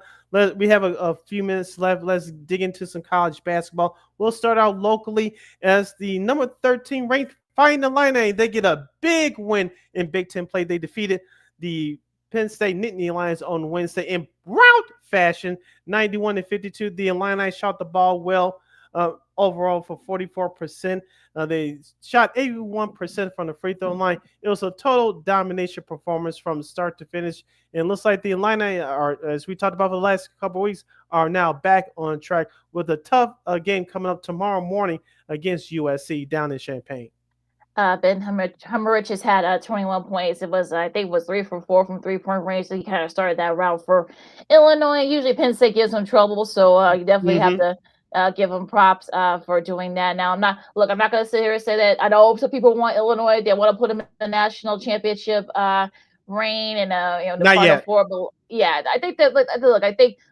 we have a few minutes left. Let's dig into some college basketball. We'll start out locally as the number 13 ranked Fighting Illini. They get a big win in Big Ten play. They defeated the Penn State Nittany Lions on Wednesday in rout fashion, 91-52. The Illini shot the ball well. Overall for 44%. They shot 81% from the free throw line. It was a total domination performance from start to finish. And it looks like the Illini are, as we talked about for the last couple of weeks, are now back on track with a tough game coming up tomorrow morning against USC down in Champaign. Ben Hummerich has had 21 points. I think it was 3 for 4 from 3-point range. So he kind of started that route for Illinois. Usually Penn State gives him trouble, so you definitely have to give them props for doing that. Now, I'm not going to sit here and say that I know some people want Illinois. They want to put them in the national championship rain and the Not Final yet. Four. But yeah, I think that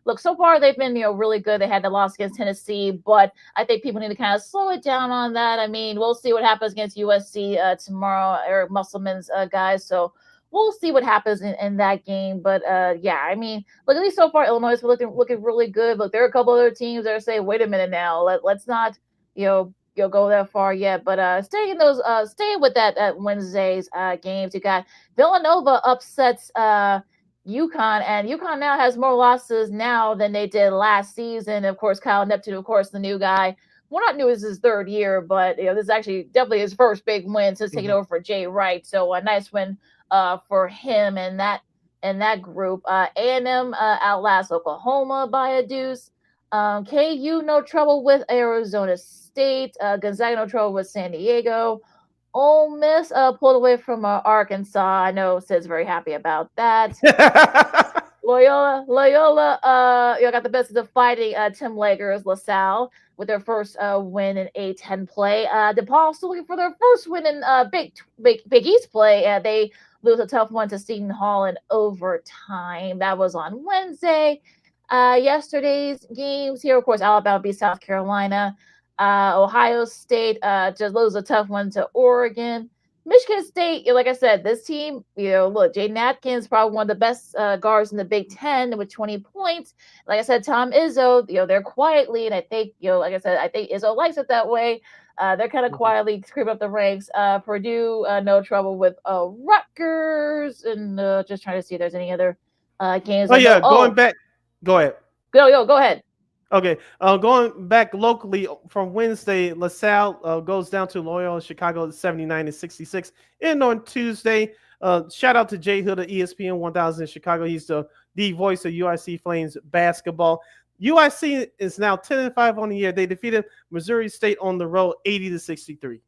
look, so far they've been really good. They had the loss against Tennessee, but I think people need to kind of slow it down on that. I mean, we'll see what happens against USC tomorrow, Eric Musselman's guys. So we'll see what happens in that game. But yeah, I mean, look, at least so far Illinois is looking really good. Look, there are a couple other teams that are saying, wait a minute now, let's not go that far yet. But staying with that Wednesday's games, you got Villanova upsets UConn, and UConn now has more losses now than they did last season. Of course, Kyle Neptune, of course, the new guy. Well, not new, is his third year, but this is actually definitely his first big win since taking over for Jay Wright. So a nice win for him and that group. A&M outlasts Oklahoma by a deuce. KU no trouble with Arizona State. Gonzaga no trouble with San Diego. Ole Miss pulled away from Arkansas. I know Sid's very happy about that. Loyola got the best of the fighting Tim Lager's LaSalle with their first win in A10 play. DePaul still looking for their first win in Big East play. They lose a tough one to Seton Hall in overtime. That was on Wednesday. Yesterday's games here, of course, Alabama beat South Carolina. Ohio State just lose a tough one to Oregon. Michigan State, like I said, this team, look, Jaden Atkins, probably one of the best guards in the Big Ten with 20 points. Like I said, Tom Izzo, they're quietly, and I think, like I said, I think Izzo likes it that way. They're kind of quietly creeping up the ranks. Purdue, no trouble with Rutgers, and just trying to see if there's any other games. Going back. Go ahead. Go ahead. Okay, going back locally from Wednesday, LaSalle goes down to Loyola Chicago 79-66. And on Tuesday, shout out to Jay Hood of ESPN 1000 in Chicago. He's the voice of UIC Flames basketball. UIC is now 10-5 on the year. They defeated Missouri State on the road 80-63.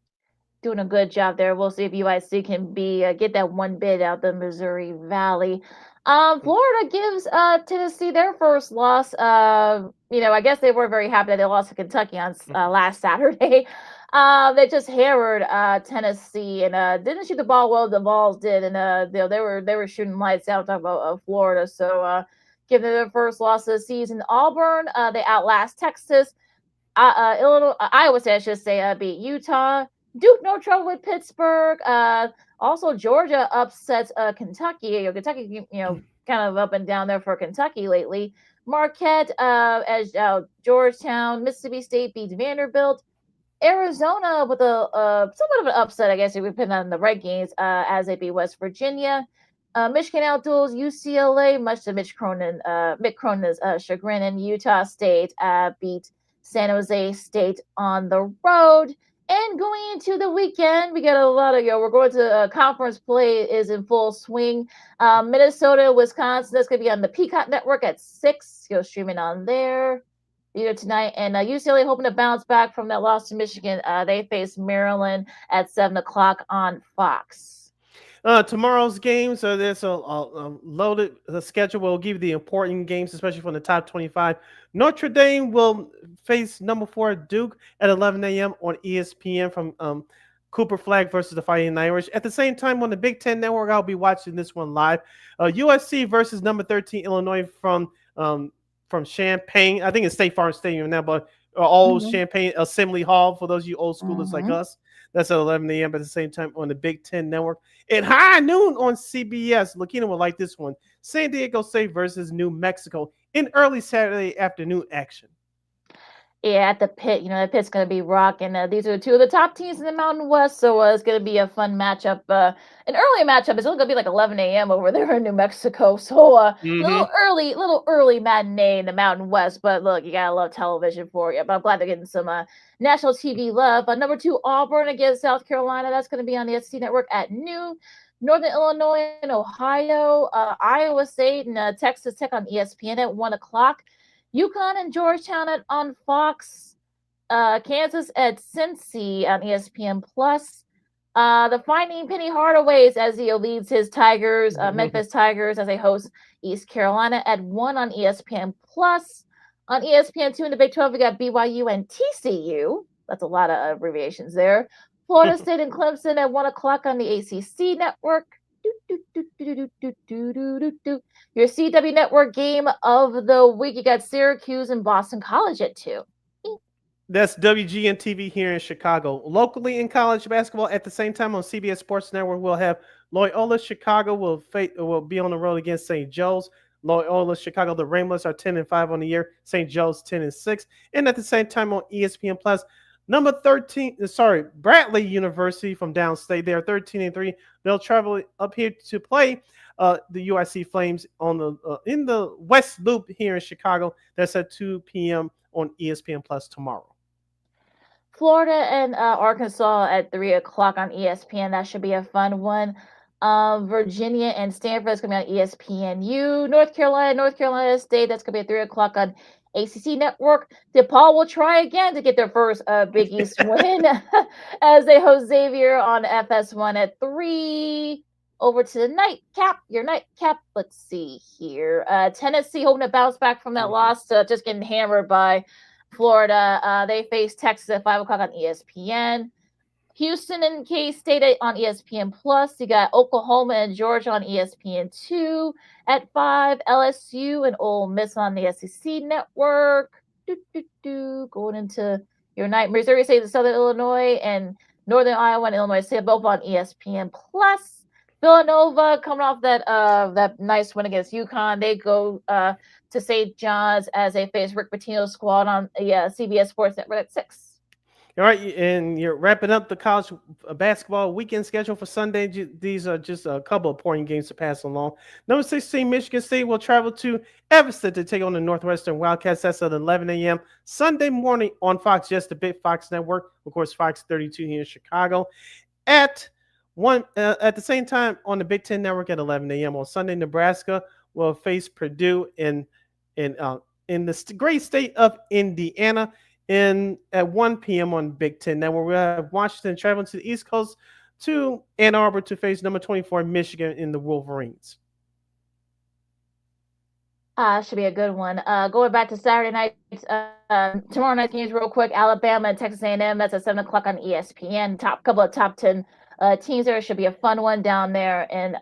Doing a good job there. We'll see if UIC can get that one bid out the Missouri Valley. Florida gives Tennessee their first loss. I guess they were very happy that they lost to Kentucky on last Saturday. They just hammered Tennessee and didn't shoot the ball well. The Vols did, and they were shooting lights out. Talking about Florida, so giving them their first loss of the season. Auburn, they outlast Texas. Iowa State, I should say, beat Utah. Duke no trouble with Pittsburgh. Also, Georgia upsets Kentucky. Kentucky, kind of up and down there for Kentucky lately. Marquette, as Georgetown, Mississippi State beats Vanderbilt. Arizona with a somewhat of an upset, I guess, if we put on the rankings, as they beat West Virginia. Michigan outduels UCLA, much to Mick Cronin's chagrin, and Utah State beat San Jose State on the road. And going into the weekend, we got a lot of, we're going to conference play is in full swing. Minnesota, Wisconsin, that's going to be on the Peacock Network at 6. Streaming on there tonight. And UCLA hoping to bounce back from that loss to Michigan. They face Maryland at 7 o'clock on Fox. Tomorrow's games, there's a loaded schedule. We'll give you the important games, especially from the top 25. Notre Dame will face number 4 Duke at 11 a.m. on ESPN from Cooper Flag versus the Fighting Irish. At the same time, on the Big Ten Network, I'll be watching this one live. USC versus number 13 Illinois from Champaign. I think it's State Farm Stadium now, but old Champaign Assembly Hall for those of you old schoolers like us. That's at 11 a.m. at the same time on the Big Ten Network. At high noon on CBS, Lakina will like this one. San Diego State versus New Mexico in early Saturday afternoon action. Yeah, at the pit, the pit's going to be rocking. These are two of the top teams in the Mountain West, so it's going to be a fun matchup. An early matchup. It's only going to be like 11 a.m. over there in New Mexico, so a little early matinee in the Mountain West. But look, you got to love television for you. But I'm glad they're getting some national TV love. Number 2 Auburn against South Carolina. That's going to be on the SC Network at noon. Northern Illinois and Ohio, Iowa State and Texas Tech on ESPN at 1 o'clock. UConn and Georgetown on Fox. Kansas at Cincy on ESPN Plus. The Finding Penny Hardaways as he leads his Tigers, Memphis Tigers, as they host East Carolina at 1 on ESPN Plus. On ESPN 2 in the Big 12, we got BYU and TCU. That's a lot of abbreviations there. Florida State and Clemson at 1 o'clock on the ACC Network. Your CW Network game of the week. You got Syracuse and Boston College at 2. That's WGN TV here in Chicago. Locally in college basketball, at the same time on CBS Sports Network, we'll have Loyola Chicago will be on the road against St. Joe's. Loyola Chicago, the Ramblers are 10-5 on the year. St. Joe's 10-6. And at the same time on ESPN Plus, Bradley University from downstate. They are 13-3. They'll travel up here to play the UIC Flames on the in the West Loop here in Chicago. That's at 2 p.m. on ESPN Plus tomorrow. Florida and Arkansas at 3 o'clock on ESPN. That should be a fun one. Virginia and Stanford is going to be on ESPNU. North Carolina State. That's going to be at 3 o'clock on ACC Network. DePaul will try again to get their first Big East win as they host Xavier on FS1 at 3. Over to the nightcap. Your nightcap. Let's see here. Tennessee hoping to bounce back from that loss to just getting hammered by Florida. They face Texas at 5 o'clock on ESPN. Houston and K-State on ESPN Plus. You got Oklahoma and Georgia on ESPN2 at 5. LSU and Ole Miss on the SEC Network. Going into your night. Missouri State and Southern Illinois and Northern Iowa and Illinois State both on ESPN Plus. Villanova coming off that nice win against UConn. They go to St. John's as they face Rick Pitino's squad on CBS Sports Network at 6. All right, and you're wrapping up the college basketball weekend schedule for Sunday. These are just a couple of important games to pass along. Number 16, Michigan State will travel to Evanston to take on the Northwestern Wildcats. That's at 11 a.m. Sunday morning on Fox, just the Big Fox Network. Of course, Fox 32 here in Chicago. At the same time on the Big Ten Network at 11 a.m. on Sunday, Nebraska will face Purdue in the great state of Indiana. And at 1 p.m. on Big Ten Network, we'll have Washington traveling to the East Coast to Ann Arbor to face number 24 Michigan in the Wolverines. Should be a good one. Going back to Saturday night, tomorrow night's games real quick. Alabama and Texas A&M. That's at 7 o'clock on ESPN. Couple of top 10 teams there. Should be a fun one down there in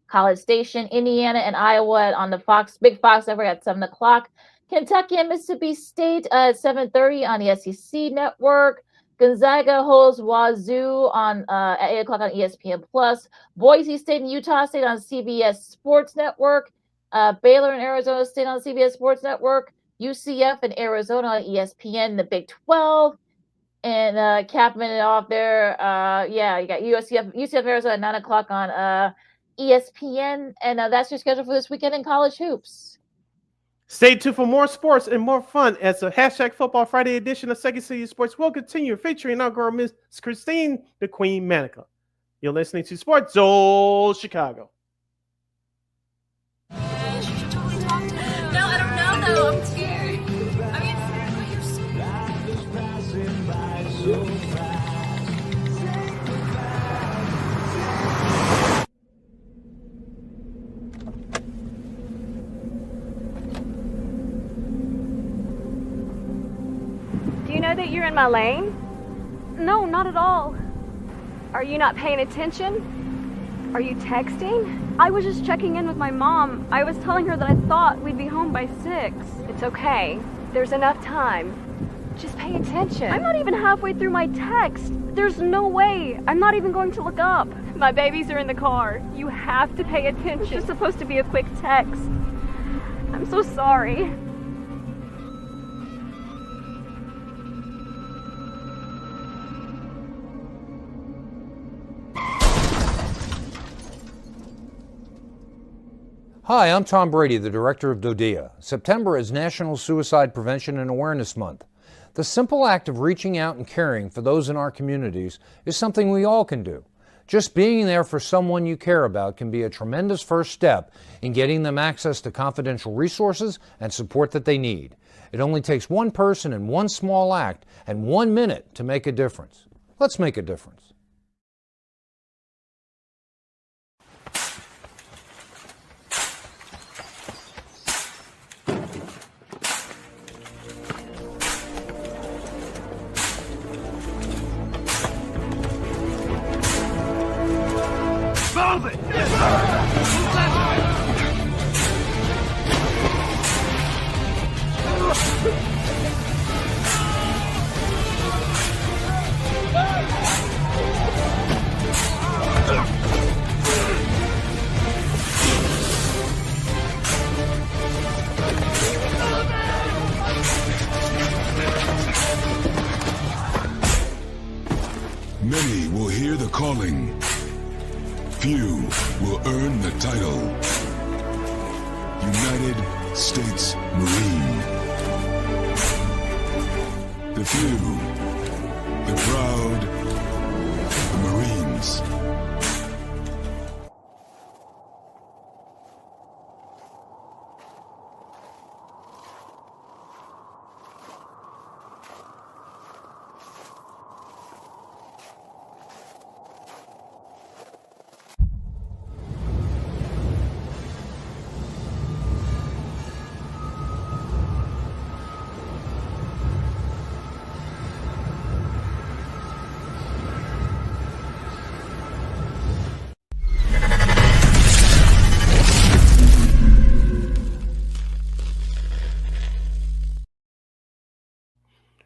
College Station. Indiana and Iowa on the Big Fox Network at 7 o'clock. Kentucky and Mississippi State at 7:30 on the SEC Network. Gonzaga holds Wazoo on at 8 o'clock on ESPN Plus. Boise State and Utah State on CBS Sports Network. Baylor and Arizona State on CBS Sports Network. UCF and Arizona on ESPN, the Big 12. And capping it off there, you got UCF Arizona at 9 o'clock on ESPN. And that's your schedule for this weekend in college hoops. Stay tuned for more sports and more fun as the Hashtag Football Friday edition of Second City Sports will continue featuring our girl, Miss Christine, the Queen Manika. You're listening to Sports Zone Chicago. No, I don't know, though. I'm scared. I mean, you're so... Do you know that you're in my lane? No, not at all. Are you not paying attention? Are you texting? I was just checking in with my mom. I was telling her that I thought we'd be home by 6. It's okay. There's enough time. Just pay attention. I'm not even halfway through my text. There's no way. I'm not even going to look up. My babies are in the car. You have to pay attention. It's just supposed to be a quick text. I'm so sorry. Hi, I'm Tom Brady, the director of DODEA. September is National Suicide Prevention and Awareness Month. The simple act of reaching out and caring for those in our communities is something we all can do. Just being there for someone you care about can be a tremendous first step in getting them access to confidential resources and support that they need. It only takes one person and one small act and 1 minute to make a difference. Let's make a difference. Move it! hear the calling, few will earn the title. United States Marine. The few, the proud, the Marines.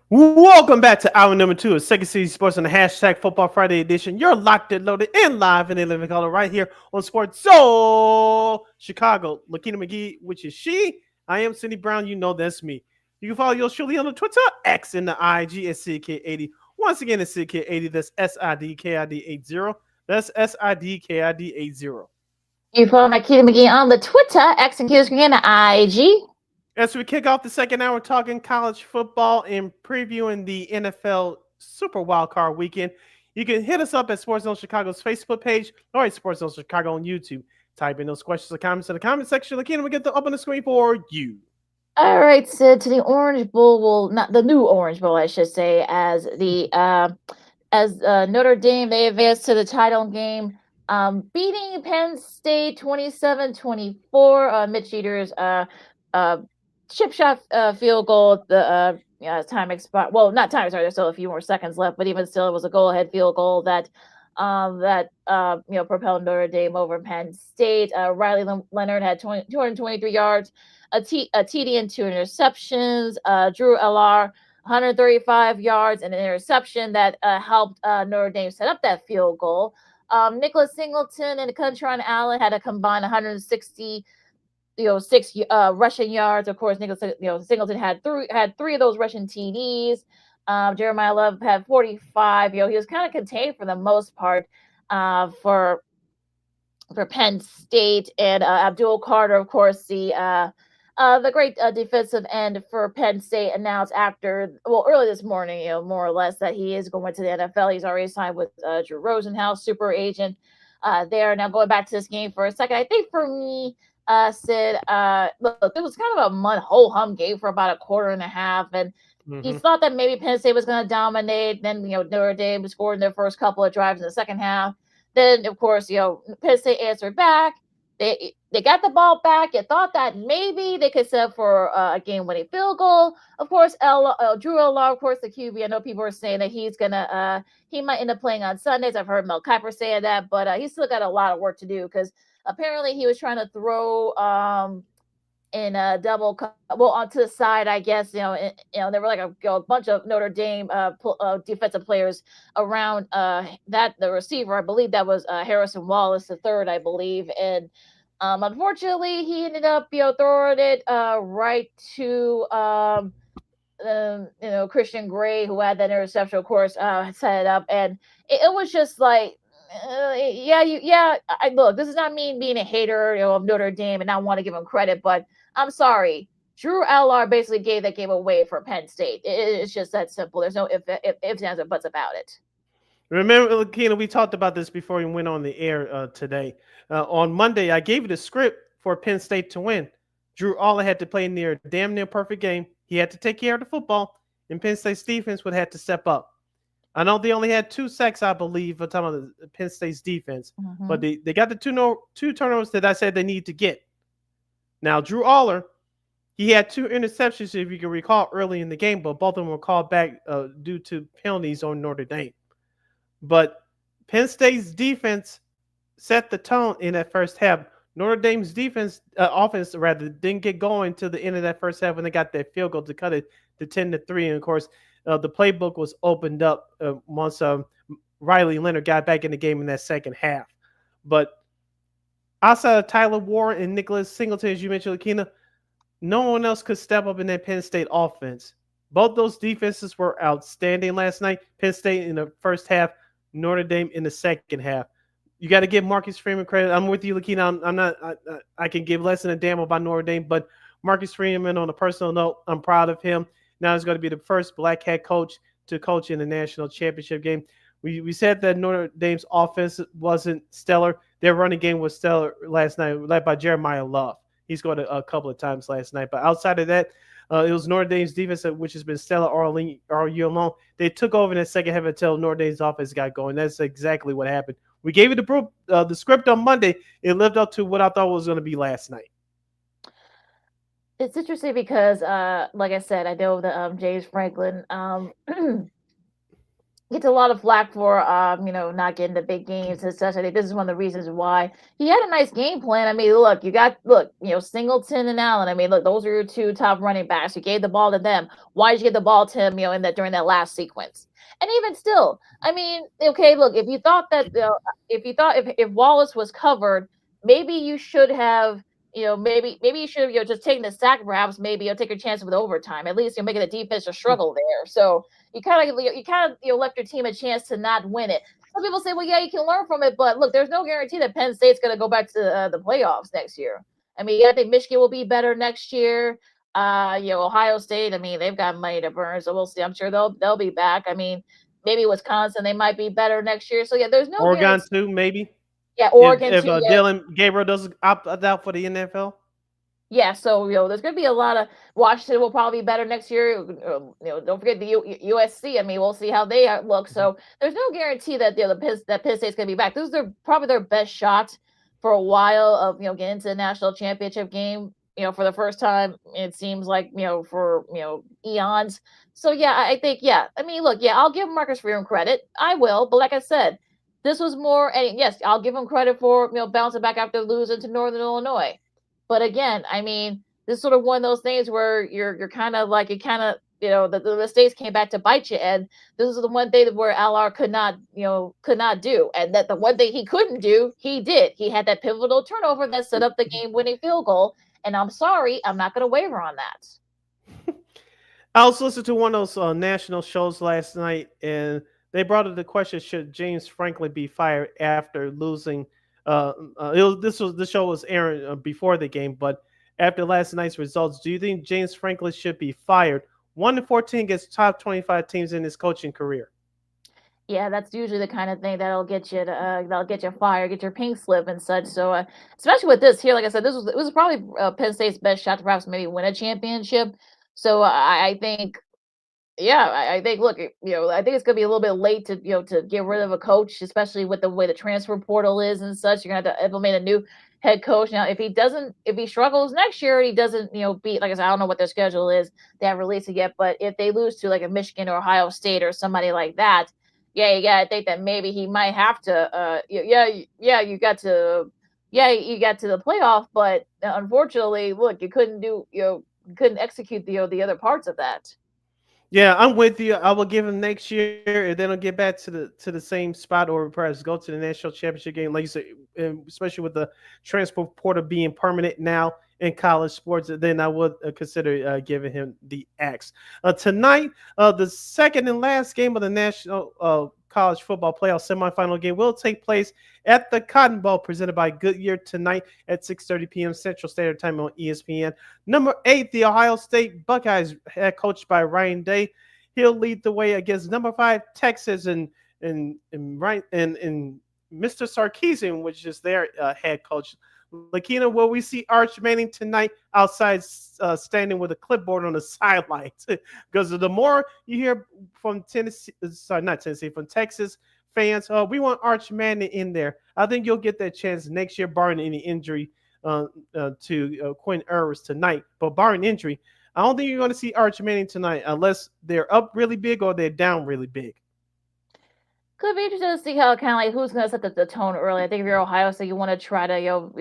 Welcome back to hour number 2 of Second City Sports on the hashtag Football Friday edition. You're locked and loaded and live in the living color right here on Sports Soul Chicago. Lakina McGee, which is she. I am Cindy Brown. You know that's me. You can follow yours truly on the Twitter, X, and the IG at CK80. Once again, it's CK80. That's SIDKID80. That's SIDKID80. You follow Lakina McGee on the Twitter, X and Q screen, and the IG. As we kick off the second hour talking college football and previewing the NFL Super Wildcard Weekend, you can hit us up at Sports Zone Chicago's Facebook page or at Sports Zone Chicago on YouTube. Type in those questions or comments in the comment section. Again, we get them up on the screen for you. All right, Sid, to the Orange Bowl, well, not the new Orange Bowl, I should say, as Notre Dame, they advanced to the title game, beating Penn State 27-24. Mitch Jeter's chip shot field goal. The time expired. Well, not time expired. There's still a few more seconds left, but even still, it was a goal-ahead field goal that propelled Notre Dame over Penn State. Riley Leonard had 223 yards, a TD and 2 interceptions. Drew Ellar 135 yards and an interception that helped Notre Dame set up that field goal. Nicholas Singleton and Contron Allen had a combined 160. 6 rushing yards. Of course, Nicholas Singleton had three of those rushing TDs. Jeremiah Love had 45. He was kind of contained for the most part for Penn State. And Abdul Carter, of course, the great defensive end for Penn State, announced early this morning, more or less, that he is going to the NFL. He's already signed with Drew Rosenhaus, super agent there. Now, going back to this game for a second, I think for me, Sid, look, it was kind of a ho-hum game for about a quarter and a half, and he thought that maybe Penn State was going to dominate. Then, Notre Dame scored in their first couple of drives in the second half. Then, of course, Penn State answered back. They got the ball back. You thought that maybe they could set up for a game-winning field goal. Of course, Drew Ellar, of course, the QB. I know people are saying that he might end up playing on Sundays. I've heard Mel Kiper say that, but he's still got a lot of work to do because apparently he was trying to throw in a double, onto the side, I guess. There were like a bunch of Notre Dame defensive players around the receiver. I believe that was Harrison Wallace III, I believe, and unfortunately he ended up throwing it right to Christian Gray, who had that interception, of course, set it up, and it was just like. Look, this is not me being a hater of Notre Dame and I want to give him credit, but I'm sorry. Drew Ellar basically gave that game away for Penn State. It's just that simple. There's no ifs, ands, or buts about it. Remember, Lakina, we talked about this before we went on the air today. On Monday, I gave you the script for Penn State to win. Drew Ellar had to play damn near perfect game. He had to take care of the football, and Penn State's defense would have to step up. I know they only had 2 sacks, I believe, for time of the Penn State's defense, but they got the two turnovers that I said they need to get. Now, Drew Ellar, he had 2 interceptions, if you can recall, early in the game, but both of them were called back due to penalties on Notre Dame. But Penn State's defense set the tone in that first half. Notre Dame's offense didn't get going to the end of that first half when they got that field goal to cut it to 10-3. And of course, the playbook was opened up once Riley Leonard got back in the game in that second half. But outside of Tyler Warren and Nicholas Singleton, as you mentioned, Lakina, no one else could step up in that Penn State offense. Both those defenses were outstanding last night. Penn State in the first half, Notre Dame in the second half. You got to give Marcus Freeman credit. I'm with you, Lakina. I'm not. I can give less than a damn about Notre Dame, but Marcus Freeman, on a personal note, I'm proud of him. Now he's going to be the first black head coach to coach in the national championship game. We said that Notre Dame's offense wasn't stellar. Their running game was stellar last night, led by Jeremiah Love. He scored a couple of times last night. But outside of that, it was Notre Dame's defense, which has been stellar all year long. They took over in the second half until Notre Dame's offense got going. That's exactly what happened. We gave it the script on Monday. It lived up to what I thought was going to be last night. It's interesting because, like I said, I know that James Franklin gets a lot of flack for not getting the big games and such. I think this is one of the reasons why he had a nice game plan. I mean, look, Singleton and Allen. I mean, look, those are your two top running backs. You gave the ball to them. Why did you give the ball to him, during that last sequence? And even still, I mean, okay, look, if you thought that if Wallace was covered, maybe you should have. Maybe you should have just taken the sack, perhaps maybe take your chance with overtime. At least you're making the defense to struggle there. So you kind of left your team a chance to not win it. Some people say, well, yeah, you can learn from it, but look, there's no guarantee that Penn State's going to go back to the playoffs next year. I mean, I think Michigan will be better next year. Ohio State, I mean, they've got money to burn, so we'll see. I'm sure they'll be back. I mean, maybe Wisconsin, they might be better next year. So yeah, there's no Oregon guarantee. too, maybe. Yeah, Oregon if too. Dylan Gabriel doesn't opt out for the NFL. Yeah, so there's going to be a lot of Washington will probably be better next year. Don't forget the USC. I mean, we'll see how they look. So there's no guarantee that that Penn State's going to be back. This is probably their best shot for a while of getting into the national championship game. For the first time, it seems like for eons. So yeah, I think I mean, look, I'll give Marcus Freeman credit. I will, but like I said, this was more. And yes, I'll give him credit for bouncing back after losing to Northern Illinois. But again, I mean, this is sort of one of those things where you're kind of like the mistakes came back to bite you, and this is the one thing where Allard could not do, and that the one thing he couldn't do, he did. He had that pivotal turnover that set up the game-winning field goal, and I'm sorry, I'm not going to waver on that. I also listened to one of those national shows last night, and they brought up the question: should James Franklin be fired after losing? The show was airing before the game, but after last night's results, do you think James Franklin should be fired? 1-14 against top 25 teams in his coaching career. Yeah, that's usually the kind of thing that'll get you fired, get your pink slip and such. So, especially with this here, like I said, it was probably Penn State's best shot to perhaps maybe win a championship. So I think. Yeah, I think. Look, I think it's gonna be a little bit late to to get rid of a coach, especially with the way the transfer portal is and such. You're gonna have to implement a new head coach. Now, if he struggles next year, he doesn't, beat. Like I said, I don't know what their schedule is. They haven't released it yet. But if they lose to like a Michigan or Ohio State or somebody like that, you gotta think that maybe he might have to. You got to the playoff, but unfortunately, look, you couldn't couldn't execute the other parts of that. Yeah, I'm with you. I will give him next year, and then I'll get back to the same spot, or perhaps go to the national championship game, like you said, especially with the transfer portal being permanent now in college sports. Then I would consider giving him the axe. Tonight, the second and last game of the national college football playoff semifinal game will take place at the Cotton Bowl, presented by Goodyear, tonight at 6:30 p.m. Central Standard Time on ESPN. Number 8, the Ohio State Buckeyes, head coached by Ryan Day. He'll lead the way against number 5 Texas and Mr. Sarkisian, which is their head coach. Lakina, will we see Arch Manning tonight outside standing with a clipboard on the sidelines? Because the more you hear from from Texas fans, we want Arch Manning in there. I think you'll get that chance next year, barring any injury to Quinn Ewers tonight. But barring injury, I don't think you're going to see Arch Manning tonight unless they're up really big or they're down really big. Could be interesting to see how kind of like who's going to set the tone early. I think if you're Ohio, so you want to try to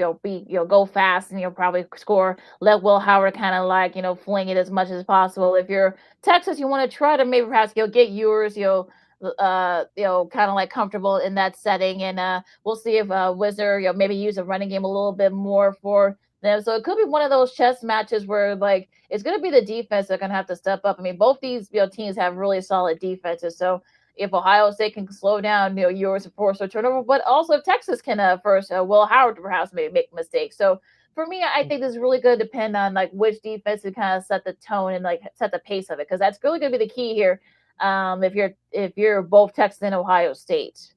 go fast and probably score. Let Will Howard kind of like fling it as much as possible. If you're Texas, you want to try to maybe perhaps get Ewers kind of like comfortable in that setting, and we'll see if Whizzer maybe use a running game a little bit more for them. So it could be one of those chess matches where like it's going to be the defense that's going to have to step up. I mean, both these teams have really solid defenses, so. if Ohio State can slow down, yours force a turnover, but also if Texas can first Will Howard perhaps maybe make a mistake. So for me, I think this is really going to depend on like which defense to kind of set the tone and like set the pace of it, because that's really going to be the key here. If you're both Texas and Ohio State.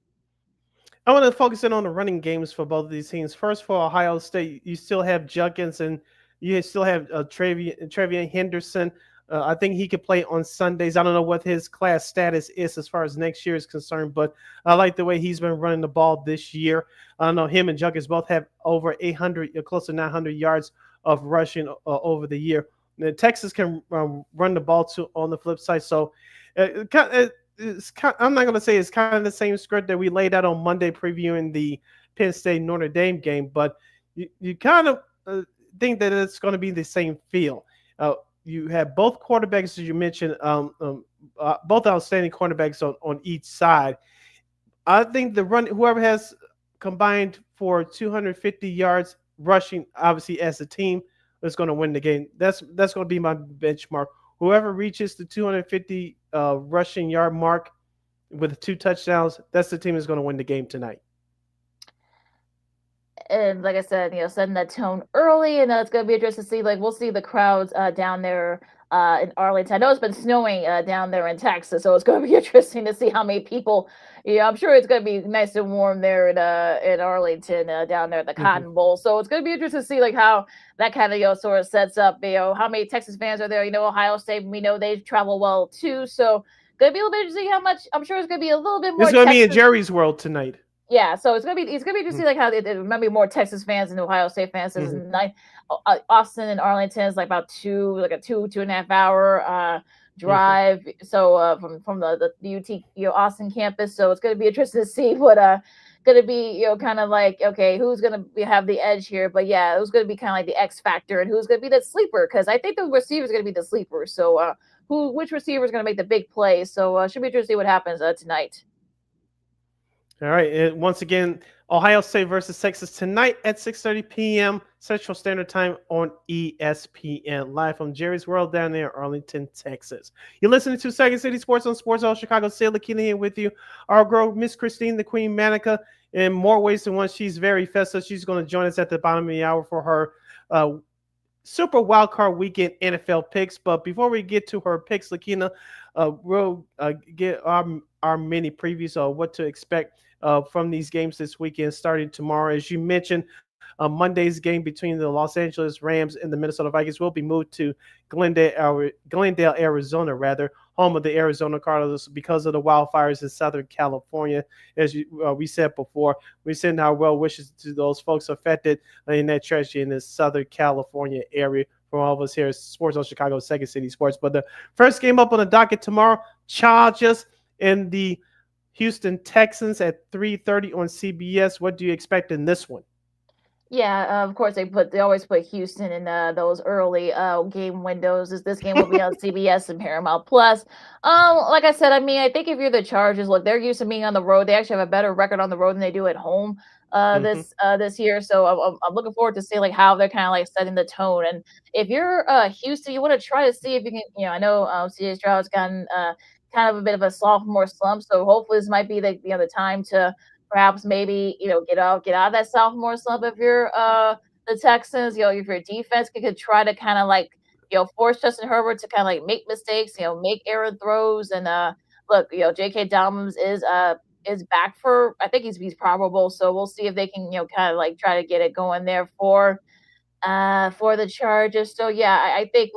I want to focus in on the running games for both of these teams. First, for Ohio State, you still have Junkins and you still have Trevian Henderson. I think he could play on Sundays. I don't know what his class status is as far as next year is concerned, but I like the way he's been running the ball this year. I know him and Junkins both have over 800, close to 900 yards of rushing over the year. Now, Texas can run the ball too on the flip side. So I'm not going to say it's kind of the same script that we laid out on Monday previewing the Penn State Notre Dame game, but you kind of think that it's going to be the same feel. You have both quarterbacks, as you mentioned, both outstanding cornerbacks on each side. I think whoever has combined for 250 yards rushing, obviously as a team, is going to win the game. That's going to be my benchmark. Whoever reaches the 250 rushing yard mark with 2 touchdowns, that's the team that's going to win the game tonight. And like I said, setting that tone early, and it's going to be interesting to see. Like, we'll see the crowds down there in Arlington. I know it's been snowing down there in Texas, so it's going to be interesting to see how many people. I'm sure it's going to be nice and warm there in Arlington down there at the Cotton Bowl. So it's going to be interesting to see like how that kind of sort of sets up. How many Texas fans are there? Ohio State, we know they travel well too. So going to be a little bit interesting how much. I'm sure it's going to be a little bit more. It's going to be in Jerry's World tonight. Yeah, so it's gonna be to see like how it might be more Texas fans than Ohio State fans. Austin and Arlington is like about two and a half hour drive. So from the UT Austin campus, so it's gonna be interesting to see what gonna be kind of like, okay, who's gonna have the edge here. But yeah, who's gonna be kind of like the X factor and who's gonna be the sleeper, because I think the receiver is gonna be the sleeper. So which receiver is gonna make the big play? So should be interesting to see what happens tonight. All right. And once again, Ohio State versus Texas tonight at 6:30 p.m. Central Standard Time on ESPN, live from Jerry's World down there in Arlington, Texas. You're listening to Second City Sports on Sports All Chicago. Sailor Keely here with you. Our girl, Miss Christine, the Queen Manika, in more ways than one. She's very festive. She's going to join us at the bottom of the hour for her Super Wildcard Weekend NFL picks. But before we get to her picks, Lakina, we'll get our mini previews of what to expect from these games this weekend, starting tomorrow. As you mentioned, Monday's game between the Los Angeles Rams and the Minnesota Vikings will be moved to Glendale, Arizona, home of the Arizona Cardinals, because of the wildfires in Southern California. As we said before, we send our well wishes to those folks affected in that tragedy in the Southern California area. From all of us here at Sports on Chicago, Second City Sports. But the first game up on the docket tomorrow, Chargers and the Houston Texans at 3:30 on CBS. What do you expect in this one? Yeah, of course they always put Houston in those early game windows. This game will be on CBS and Paramount Plus. Like I said, I mean, I think if you're the Chargers, look, they're used to being on the road. They actually have a better record on the road than they do at home this year. So I'm looking forward to see like how they're kind of like setting the tone. And if you're Houston, you want to try to see if you can. I know CJ Stroud's gotten kind of a bit of a sophomore slump, so hopefully this might be the time to perhaps maybe get out of that sophomore slump. If you're the Texans, if your defense could try to kind of like force Justin Herbert to kind of like make mistakes, make error throws. And look, J.K. Dobbins is back for, I think he's probable, so we'll see if they can kind of like try to get it going there for the Chargers. So yeah, I think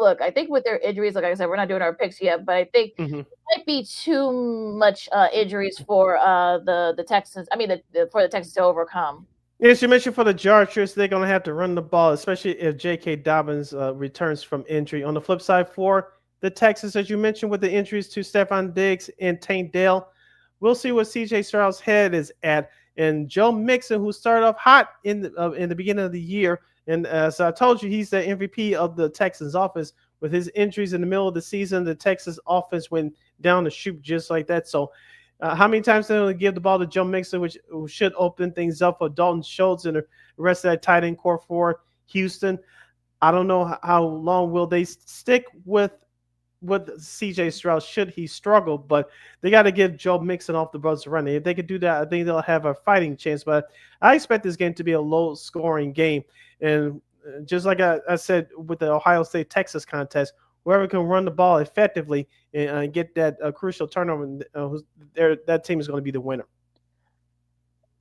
with their injuries, like I said, we're not doing our picks yet, but I think it might be too much injuries for the Texans. I mean, for the Texans to overcome. As you mentioned, for the Chargers, they're going to have to run the ball, especially if J.K. Dobbins returns from injury. On the flip side, for the Texans, as you mentioned, with the injuries to Stephon Diggs and Tank Dell, we'll see what C.J. Stroud's head is at. And Joe Mixon, who started off hot in the beginning of the year, and as I told you, he's the MVP of the Texans offense. With his injuries in the middle of the season, the Texas offense went down the chute just like that. So how many times they're going to give the ball to Joe Mixon, which should open things up for Dalton Schultz and the rest of that tight end core for Houston? I don't know how long will they stick with with CJ Stroud should he struggle, but they got to give Joe Mixon off the Bucks running. If they could do that, I think they'll have a fighting chance. But I expect this game to be a low-scoring game, and just like I said with the Ohio State Texas contest, whoever can run the ball effectively and get that crucial turnover, that team is going to be the winner.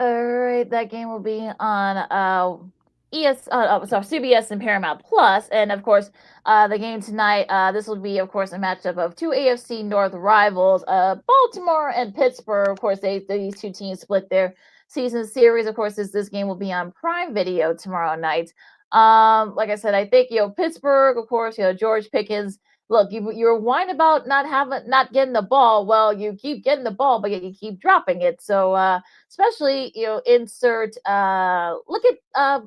All right, that game will be on CBS and Paramount Plus, and of course, the game tonight. This will be, of course, a matchup of two AFC North rivals, Baltimore and Pittsburgh. Of course, these two teams split their season series. Of course, this game will be on Prime Video tomorrow night. Like I said, I think Pittsburgh, of course, George Pickens. Look, you're whining about not getting the ball. Well, you keep getting the ball, but you keep dropping it. So especially insert look at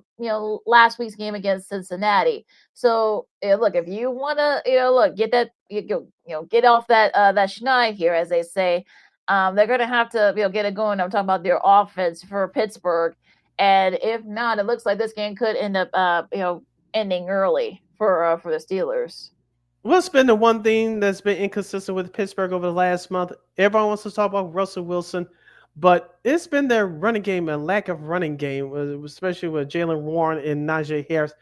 last week's game against Cincinnati. So look, if you want to get that get off that schneid here, as they say, they're gonna have to get it going. I'm talking about their offense for Pittsburgh, and if not, it looks like this game could end up ending early for the Steelers. What's been the one thing that's been inconsistent with Pittsburgh over the last month? Everyone wants to talk about Russell Wilson, but it's been their running game and lack of running game, especially with Jalen Warren and Najee Harris.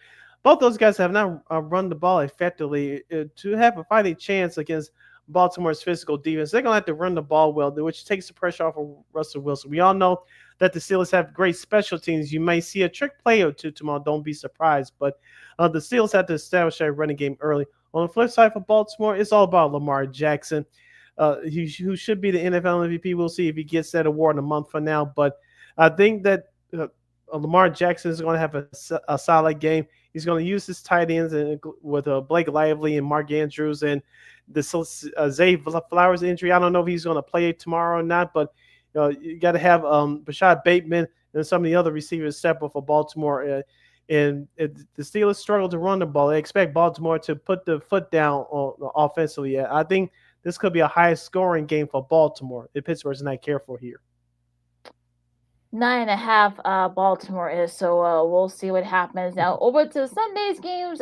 Both those guys have not run the ball effectively. To have a fighting chance against Baltimore's physical defense, they're going to have to run the ball well, which takes the pressure off of Russell Wilson. We all know that the Steelers have great special teams. You may see a trick play or two tomorrow. Don't be surprised. But the Steelers have to establish their running game early. On the flip side for Baltimore, it's all about Lamar Jackson, who should be the NFL MVP. We'll see if he gets that award in a month from now. But I think that Lamar Jackson is going to have a solid game. He's going to use his tight ends with Blake Lively and Mark Andrews and the Zay Flowers injury. I don't know if he's going to play tomorrow or not, but you got to have Rashad Bateman and some of the other receivers step up for Baltimore. And the Steelers struggle to run the ball. They expect Baltimore to put the foot down offensively. I think this could be a high-scoring game for Baltimore if Pittsburgh's not careful here. 9.5 Baltimore is, so we'll see what happens. Now, over to Sunday's games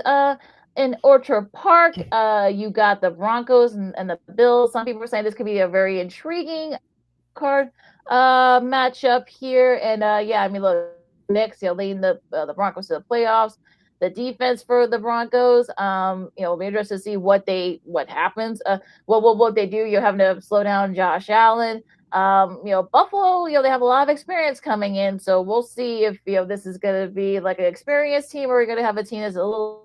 in Orchard Park. You got the Broncos and the Bills. Some people are saying this could be a very intriguing card matchup here. And, look, Knicks, leading the Broncos to the playoffs. The defense for the Broncos, it'll be interesting to see what happens. What they do. You're having to slow down Josh Allen. Buffalo, they have a lot of experience coming in, so we'll see if this is going to be like an experienced team, or we're going to have a team that's a little.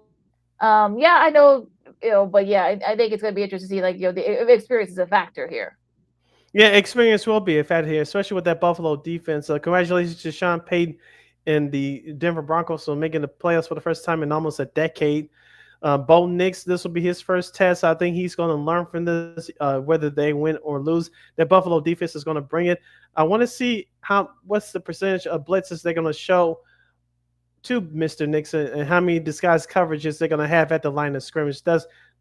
I know, but I think it's going to be interesting to see the experience is a factor here. Yeah, experience will be a factor here, especially with that Buffalo defense. Congratulations to Sean Payton and the Denver Broncos for making the playoffs for the first time in almost a decade. Bo Nix, this will be his first test. I think he's going to learn from this, whether they win or lose. That Buffalo defense is going to bring it. I want to see what's the percentage of blitzes they're going to show to Mr. Nixon and how many disguised coverages they're going to have at the line of scrimmage.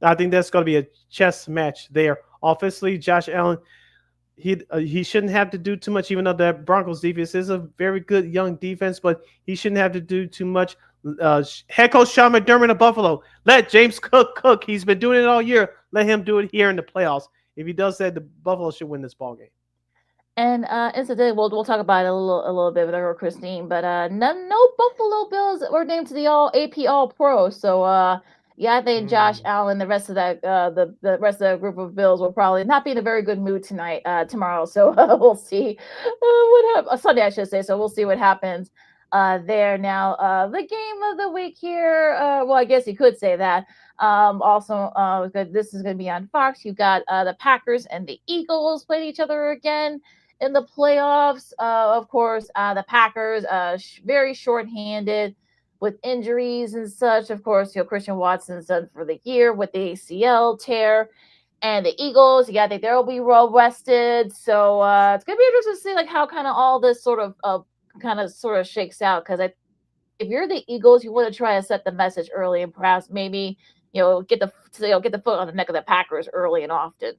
I think that's going to be a chess match there. Offensively, Josh Allen, he shouldn't have to do too much, even though that Broncos defense is a very good young defense, but he shouldn't have to do too much. Head coach Sean McDermott of Buffalo, let James Cook. He's been doing it all year. Let him do it here in the playoffs. If he does that, the Buffalo should win this ball game. And incidentally, we'll talk about it a little bit with our Christine, but no Buffalo Bills were named to the AP All Pro. So I think Josh Allen, the rest of that the rest of the group of Bills will probably not be in a very good mood tomorrow. So we'll see what happens. Sunday, I should say. So we'll see what happens there. Now the game of the week here. Well, I guess you could say that. Also, this is going to be on Fox. You got the Packers and the Eagles playing each other again in the playoffs. Of course, the Packers very shorthanded with injuries and such. Of course, Christian Watson's done for the year with the ACL tear. And the Eagles, I think they'll be well rested. So it's going to be interesting to see how kind of all this sort of shakes out. Because if you're the Eagles, you want to try to set the message early and perhaps maybe get the foot on the neck of the Packers early and often.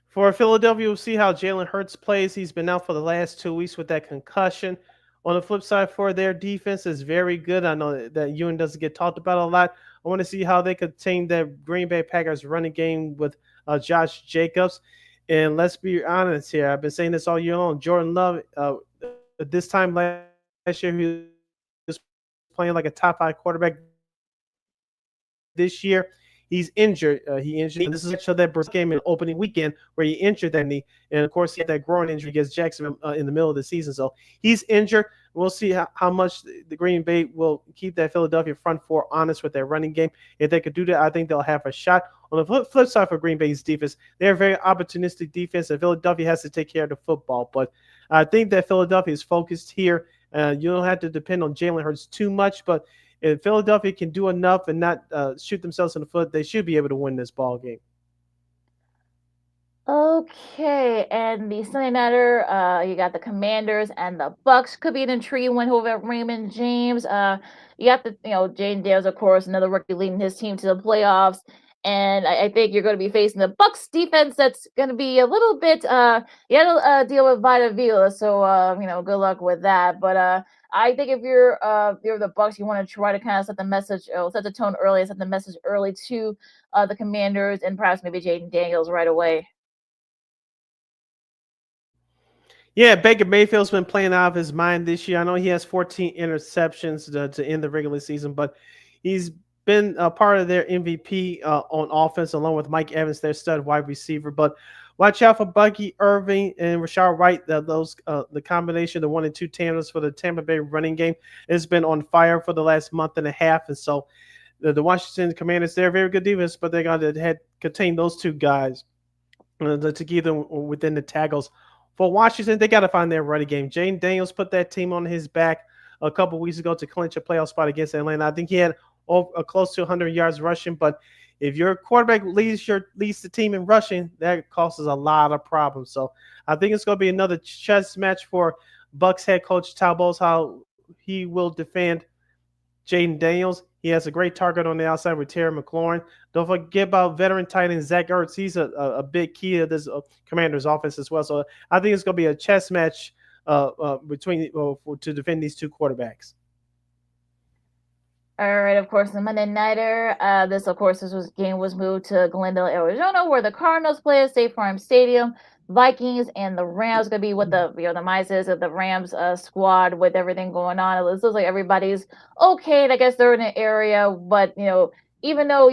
For Philadelphia, we'll see how Jalen Hurts plays. He's been out for the last 2 weeks with that concussion. On the flip side, for their defense is very good. I know that Ewan doesn't get talked about a lot. I want to see how they contain that Green Bay Packers running game with Josh Jacobs. And let's be honest here. I've been saying this all year long. Jordan Love, this time last year, he was playing like a top 5 quarterback. This year, he's injured. He injured. And this is actually that Brazil game in opening weekend where he injured that knee. And of course, he had that groin injury against Jacksonville in the middle of the season. So he's injured. We'll see how much the Green Bay will keep that Philadelphia front four honest with their running game. If they could do that, I think they'll have a shot. On the flip side for Green Bay's defense, they're a very opportunistic defense, and Philadelphia has to take care of the football. But I think that Philadelphia is focused here. You don't have to depend on Jalen Hurts too much, but if Philadelphia can do enough and not shoot themselves in the foot, they should be able to win this ball game. Okay, and the Sunday nighter, you got the Commanders and the Bucks. Could be an intriguing one over Raymond James. You got the Jaden Daniels, of course, another rookie leading his team to the playoffs. And I think you're going to be facing the Bucks defense that's going to be a little bit you got to deal with Vita Vila, so good luck with that. But I think if you're the Bucks, you want to try to kind of set the message, set the tone early, set the message early to the Commanders, and perhaps maybe Jaden Daniels right away. Yeah, Baker Mayfield's been playing out of his mind this year. I know he has 14 interceptions to end the regular season, but he's been a part of their MVP on offense, along with Mike Evans, their stud wide receiver. But watch out for Bucky Irving and Rashad Wright. The combination, the 1 and 2 tandems for the Tampa Bay running game, has been on fire for the last month and a half. And so the Washington Commanders, they're a very good defense, but they got to contain those two guys to keep them within the tackles. For Washington, they got to find their running game. Jaden Daniels put that team on his back a couple weeks ago to clinch a playoff spot against Atlanta. I think he had close to 100 yards rushing, but if your quarterback leads the team in rushing, that causes a lot of problems. So I think it's going to be another chess match for Bucks head coach Todd Bowles, how he will defend Jaden Daniels. He has a great target on the outside with Terry McLaurin. Don't forget about veteran tight end Zach Ertz. He's a big key of this Commander's offense as well. So I think it's going to be a chess match between to defend these two quarterbacks. All right, of course, the Monday nighter. This game was moved to Glendale, Arizona, where the Cardinals play at State Farm Stadium. Vikings and the Rams going to be with the mice of the Rams squad with everything going on. It looks like everybody's okay. And I guess they're in an area, but even though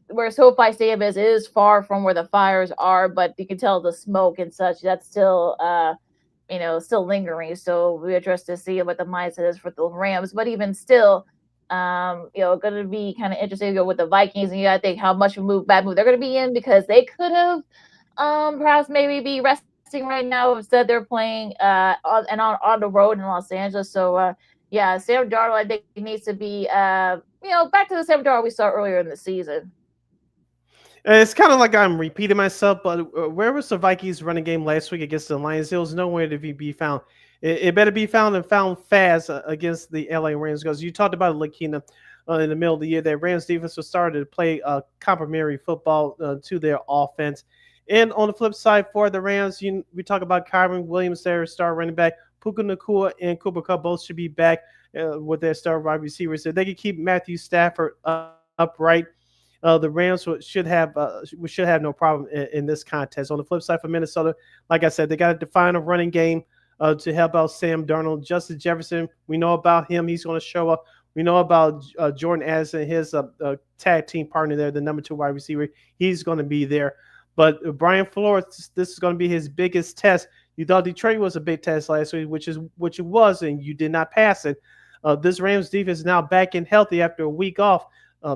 where SoFi Stadium is far from where the fires are, but you can tell the smoke and such. That's still still lingering. So we're interested to see what the mindset is for the Rams. But even still, going to be kind of interesting with the Vikings, and you got to think how much bad move they're going to be in, because they could have perhaps maybe be resting right now. Instead, they're playing on the road in Los Angeles. So Sam Darnold, I think he needs to be back to the Sam Darnold we saw earlier in the season. It's kind of like I'm repeating myself, but where was the Vikings running game last week against the Lions? There was nowhere to be found. It better be found and found fast against the LA Rams, because you talked about Lakina in the middle of the year. That Rams defense was started to play complementary football to their offense. And on the flip side for the Rams, we talk about Kyron Williams, their star running back. Puka Nacua and Cooper Kupp both should be back with their star wide receivers. So they can keep Matthew Stafford upright. The Rams should have no problem in this contest. On the flip side for Minnesota, like I said, they got to define a running game to help out Sam Darnold. Justin Jefferson, we know about him. He's going to show up. We know about Jordan Addison, his tag team partner there, the number 2 wide receiver. He's going to be there. But Brian Flores, this is going to be his biggest test. You thought Detroit was a big test last week, which it was, and you did not pass it. This Rams defense is now back and healthy after a week off.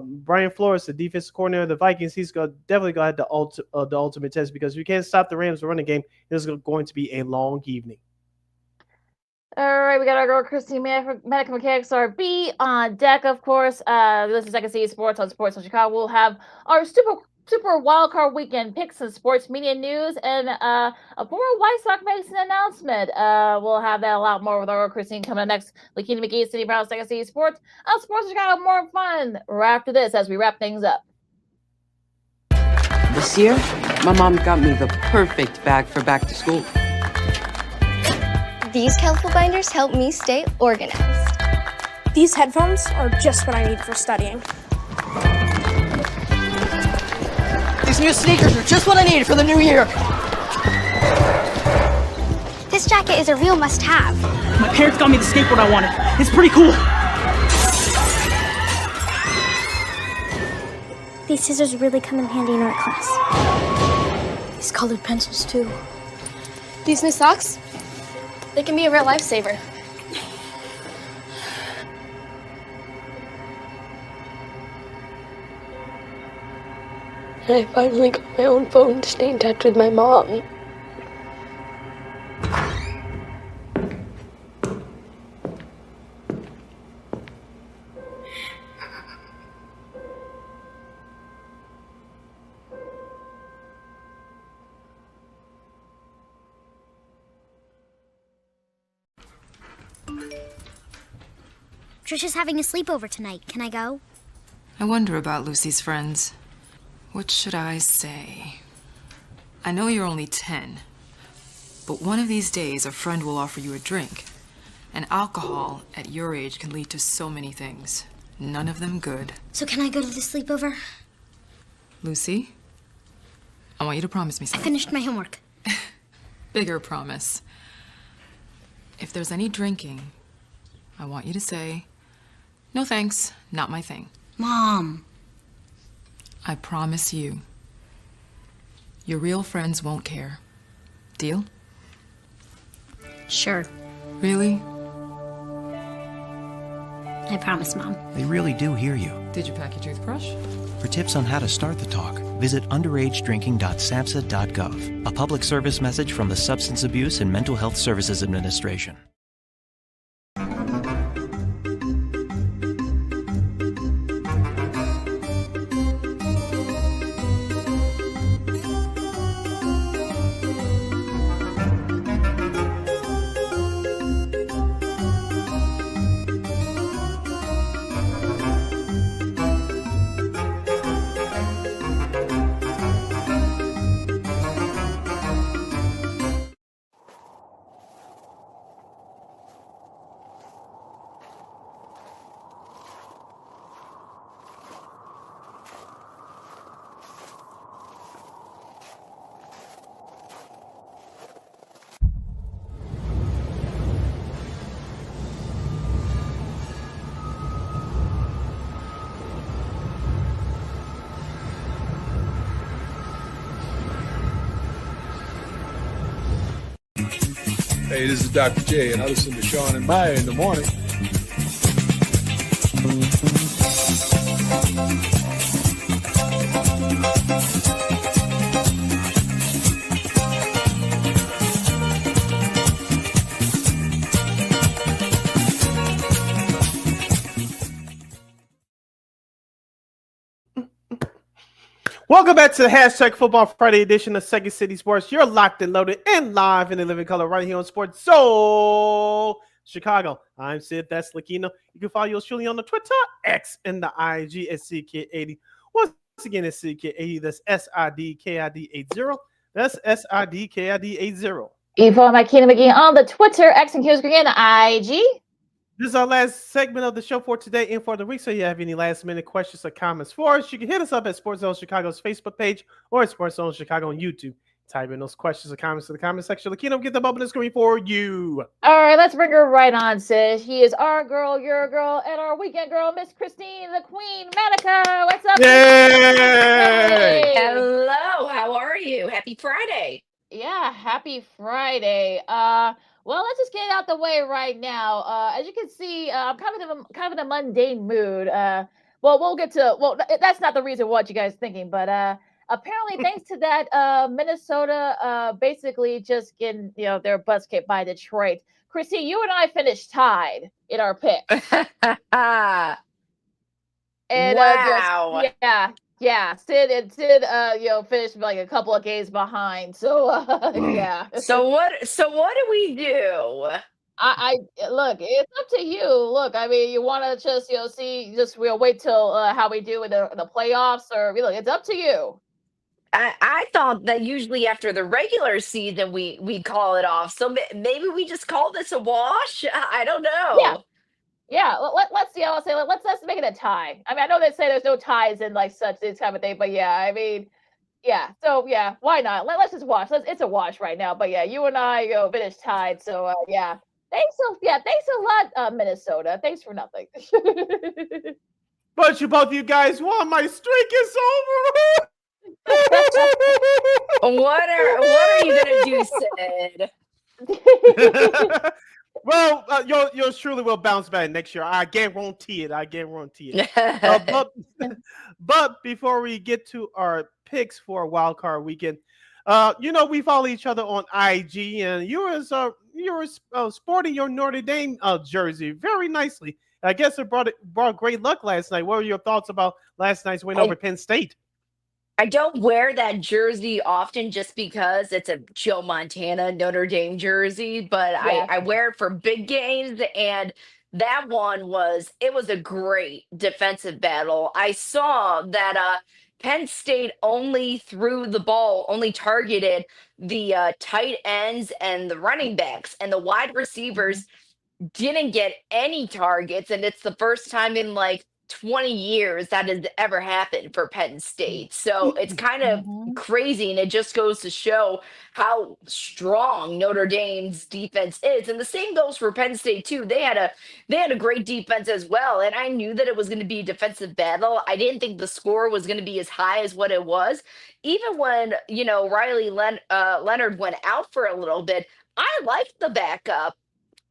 Brian Flores, the defensive coordinator of the Vikings, he's definitely going to have the ultimate test, because if you can't stop the Rams running game, it's going to be a long evening. All right, we got our girl Christine Manika from KXRB on deck, of course. This is Second City Sports on Sports in Chicago. We'll have our super wildcard weekend picks and sports media news, and a former White Sox makes an announcement. We'll have that a lot more with our girl Christine coming up next. Lakina McGee, City Brown, Second City Sports on Sports in Chicago. More fun right after this as we wrap things up. This year, my mom got me the perfect bag for back to school. These colorful binders help me stay organized. These headphones are just what I need for studying. These new sneakers are just what I needed for the new year. This jacket is a real must-have. My parents got me the skateboard I wanted. It's pretty cool. These scissors really come in handy in art class. These colored pencils, too. These new socks, they can be a real lifesaver. And I finally got my own phone to stay in touch with my mom. Trisha's having a sleepover tonight. Can I go? I wonder about Lucy's friends. What should I say? I know you're only 10, but one of these days a friend will offer you a drink. And alcohol at your age can lead to so many things. None of them good. So can I go to the sleepover? Lucy, I want you to promise me I something. finished my homework. Bigger promise. If there's any drinking, I want you to say, "No thanks, not my thing." Mom. I promise you, your real friends won't care. Deal? Sure. Really? I promise, Mom. They really do hear you. Did you pack your toothbrush? For tips on how to start the talk, visit underagedrinking.samhsa.gov. A public service message from the Substance Abuse and Mental Health Services Administration. Hey, this is Dr. J, and I listen to Sean and Maya in the morning. Welcome back to the Hashtag Football Friday edition of Second City Sports. You're locked and loaded and live in the living color right here on Sports Soul Chicago. I'm Sid, that's Lakino. You can follow yours truly on the Twitter, X, and the IG at CK80. Once again, it's CK80. That's SIDKID80. That's SIDKID80. You follow my Keenan McGee on the Twitter, X, and Q's and the IG. This is our last segment of the show for today and for the week. So if you have any last minute questions or comments for us, you can hit us up at Sports Zone Chicago's Facebook page or at Sports Zone Chicago on YouTube. Type in those questions or comments to the comment section. Lakino, get them up on the screen for you. All right, let's bring her right on, sis. She is our girl, your girl, and our weekend girl, Miss Christine, the Queen Manika. What's up? Yay! Hello, how are you? Happy Friday. Yeah, happy Friday. Well, let's just get it out the way right now. As you can see, I'm kind of in a mundane mood. Well, we'll get to. Well, that's not the reason what you guys are thinking, but apparently, thanks to that, Minnesota basically just getting their butts kicked by Detroit. Christine, you and I finished tied in our picks. And wow. Yeah. Sid, finished like a couple of games behind. So yeah. So what do we do? I look, it's up to you. Look, I mean, you want to just wait till how we do in the playoffs, or look, it's up to you. I thought that usually after the regular season we call it off. So maybe we just call this a wash. I don't know. Yeah. Let's see. I'll say let's make it a tie. I mean, I know they say there's no ties in like such this kind of thing, but yeah, I mean, Yeah. So yeah, why not? Let's just watch. It's a wash right now. But yeah, you and I finished tied. So yeah. Thanks a lot, Minnesota. Thanks for nothing. But both you guys won. My streak is over. What are you gonna do, Sid? Well, yours truly will bounce back next year. I guarantee it. But before we get to our picks for Wild Card Weekend, we follow each other on IG, and you were sporting your Notre Dame jersey very nicely. I guess it brought great luck last night. What were your thoughts about last night's win over Penn State? I don't wear that jersey often just because it's a Joe Montana Notre Dame jersey, but Yeah. I wear it for big games, and that one was a great defensive battle. I saw that Penn State only targeted the tight ends and the running backs, and the wide receivers didn't get any targets, and it's the first time in like 20 years that has ever happened for Penn State. So it's kind of crazy, and it just goes to show how strong Notre Dame's defense is. And the same goes for Penn State too. They had a great defense as well, and I knew that it was going to be a defensive battle. I didn't think the score was going to be as high as what it was. Even when Riley Leonard went out for a little bit, I liked the backup.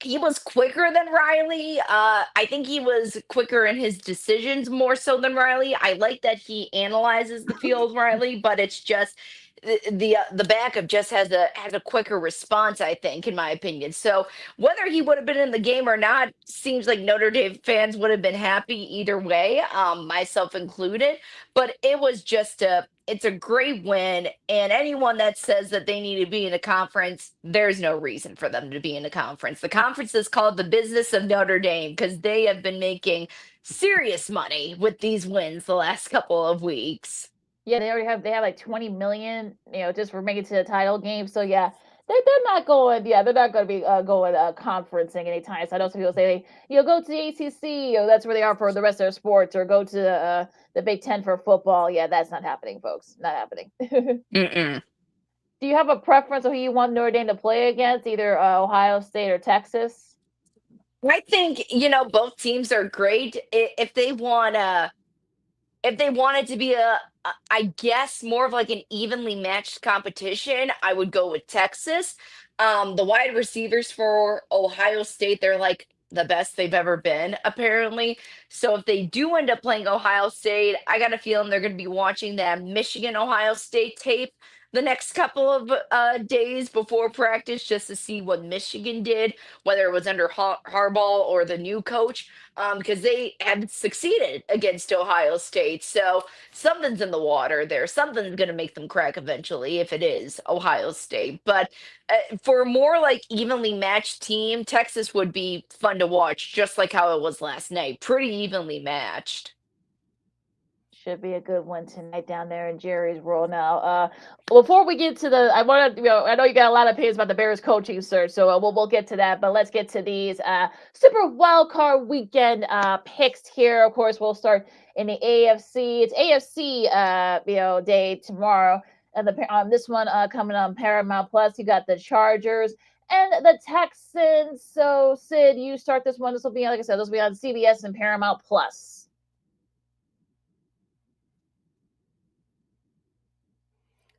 He was quicker than Riley. I think he was quicker in his decisions more so than Riley. I like that he analyzes the field, Riley, but it's just the backup just has a quicker response, I think, in my opinion. So whether he would have been in the game or not, seems like Notre Dame fans would have been happy either way, myself included. But it was just it's a great win, and anyone that says that they need to be in a conference, there's no reason for them to be in a conference. The conference is called the business of Notre Dame because they have been making serious money with these wins the last couple of weeks. Yeah, they have like 20 million, just for making it to the title game. So yeah, they're not going. Yeah, they're not going to be going conferencing anytime. So I know some people say, go to the ACC. That's where they are for the rest of their sports, or go to the Big Ten for football. Yeah, that's not happening, folks. Not happening. Mm-mm. Do you have a preference of who you want Notre Dame to play against, either Ohio State or Texas? I think both teams are great. If they want it to be I guess more of like an evenly matched competition, I would go with Texas. The wide receivers for Ohio State, they're like the best they've ever been, apparently. So if they do end up playing Ohio State, I got a feeling they're going to be watching that Michigan Ohio State tape the next couple of days before practice just to see what Michigan did, whether it was under Harbaugh or the new coach, because they have succeeded against Ohio State. So something's in the water there. Something's going to make them crack eventually if it is Ohio State. But for a more like evenly matched team, Texas would be fun to watch, just like how it was last night. Pretty evenly matched. Should be a good one tonight down there in Jerry's World. Now, before we get to I want to, I know you got a lot of opinions about the Bears coaching search, so we'll get to that. But let's get to these Super Wild Card Weekend picks here. Of course, we'll start in the AFC. It's AFC, day tomorrow, and this one coming on Paramount Plus. You got the Chargers and the Texans. So, Sid, you start this one. This will be, like I said, this will be on CBS and Paramount Plus.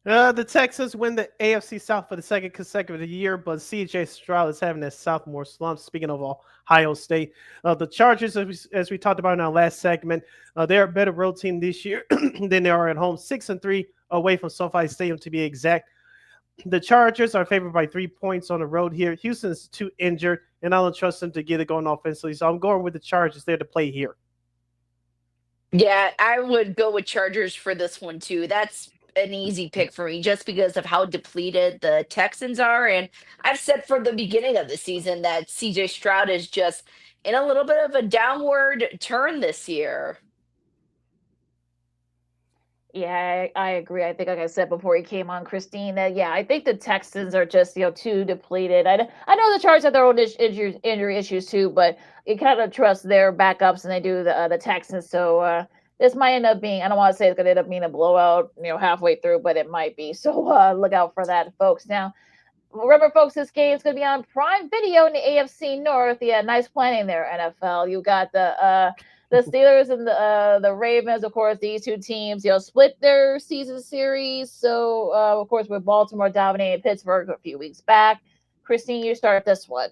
The Texans win the AFC South for the second consecutive year, but C.J. Stroud is having a sophomore slump. Speaking of Ohio State, the Chargers, as we talked about in our last segment, they're a better road team this year than they are at home. 6-3 away from SoFi Stadium, to be exact. The Chargers are favored by 3 points on the road here. Houston's too injured, and I don't trust them to get it going offensively. So I'm going with the Chargers there to play here. Yeah, I would go with Chargers for this one too. That's an easy pick for me just because of how depleted the Texans are. And I've said from the beginning of the season that CJ Stroud is just in a little bit of a downward turn this year. Yeah, I agree. I think, like I said before he came on, Christine, that I think the Texans are just too depleted. I know the Chargers have their own injury issues too, but you kind of trust their backups, and they do the Texans. So this might end up being, I don't want to say it's going to end up being a blowout, halfway through, but it might be. So look out for that, folks. Now, remember, folks, this game is going to be on Prime Video in the AFC North. Yeah, nice planning there, NFL. You got the Steelers and the Ravens. Of course, these two teams, split their season series. So, of course, with Baltimore dominating Pittsburgh a few weeks back. Christine, you start this one.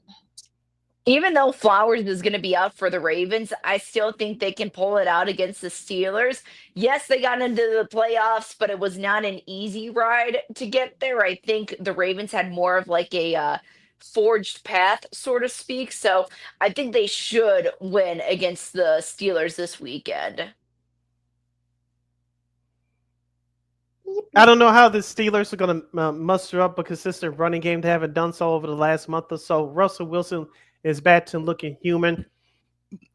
Even though Flowers is going to be out for the Ravens, I still think they can pull it out against the Steelers. Yes, they got into the playoffs, but it was not an easy ride to get there. I think the Ravens had more of like a forged path, so to speak. So I think they should win against the Steelers this weekend. I don't know how the Steelers are going to muster up a consistent running game. They haven't done so over the last month or so. Russell Wilson is back to looking human.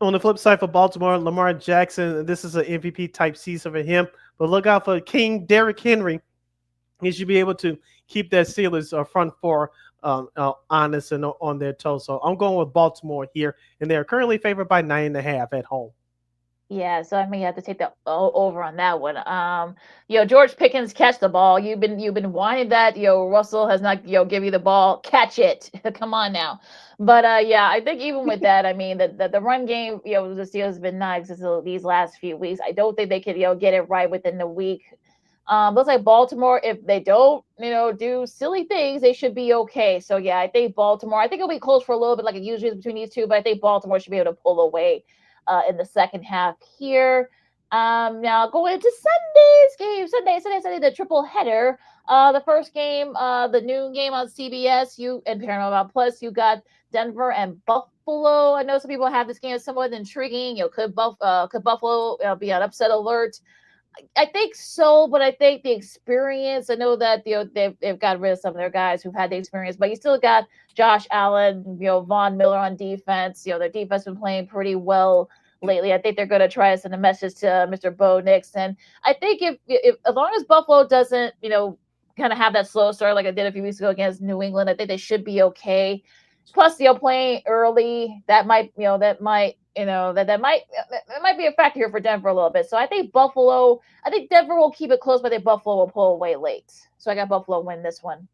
On the flip side for Baltimore, Lamar Jackson, this is an MVP type season for him. But look out for King Derrick Henry. He should be able to keep that Steelers front four honest and on their toes. So I'm going with Baltimore here, and they're currently favored by 9.5 at home. Yeah, so I mean, you have to take the over on that one. George Pickens, catch the ball. You've been wanting that. Russell has not give you the ball, catch it. Come on now. But yeah, I think even with that, I mean, the run game, the Steelers has been nice these last few weeks. I don't think they could get it right within the week. Looks like Baltimore, if they don't do silly things, they should be okay. So yeah, I think Baltimore. I think it'll be close for a little bit, like it usually is between these two. But I think Baltimore should be able to pull away in the second half here. Now going into Sunday's game, Sunday, the triple header. The first game, the noon game on CBS, and Paramount Plus, you got Denver and Buffalo. I know some people have this game as somewhat intriguing. Could Buffalo be on upset alert? I think so, but I think the experience. I know that they've got rid of some of their guys who've had the experience, but you still got Josh Allen, Von Miller on defense. Their defense been playing pretty well lately. I think they're going to try to send a message to Mr. Bo Nix, and I think if as long as Buffalo doesn't kind of have that slow start like I did a few weeks ago against New England, I think they should be okay. Plus, playing early that might be a factor here for Denver a little bit. So I think Denver will keep it close, but I think Buffalo will pull away late. So I got Buffalo win this one.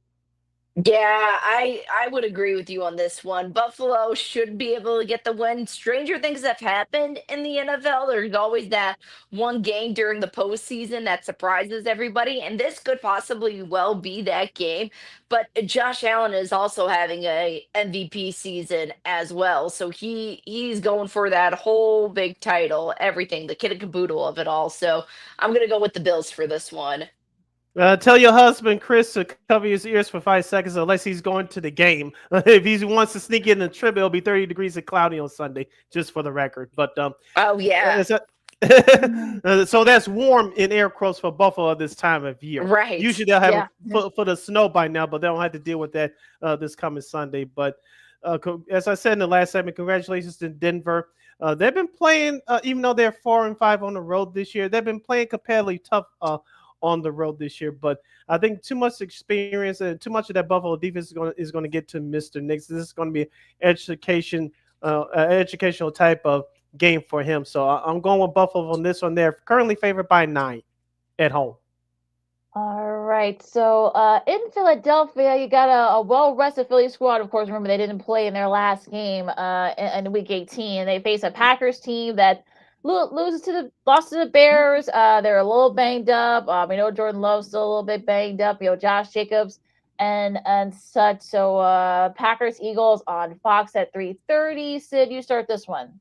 Yeah, I would agree with you on this one. Buffalo should be able to get the win. Stranger things have happened in the NFL. There's always that one game during the postseason that surprises everybody, and this could possibly well be that game. But Josh Allen is also having a MVP season as well, so he's going for that whole big title, everything, the kid and caboodle of it all. So I'm gonna go with the Bills for this one. Tell your husband, Chris, to cover his ears for 5 seconds unless he's going to the game. If he wants to sneak in the trip, it'll be 30 degrees and cloudy on Sunday, just for the record. But oh, yeah. So that's warm in air quotes for Buffalo this time of year. Right. Usually they'll have a foot of snow by now, but they don't have to deal with that this coming Sunday. But as I said in the last segment, congratulations to Denver. They've been playing, even though they're 4-5 on the road this year, they've been playing competitively tough on the road this year, but I think too much experience and too much of that Buffalo defense is going to get to Mr. Nix. This is going to be an educational type of game for him. So I'm going with Buffalo on this one. They're currently favored by 9 at home. All right. So in Philadelphia, you got a well-rested Philly squad. Of course, remember they didn't play in their last game in Week 18. They face a Packers team that lost to the Bears. They're a little banged up. We know Jordan Love's still a little bit banged up. Josh Jacobs and such. So Packers Eagles on Fox at 3:30. Sid, you start this one.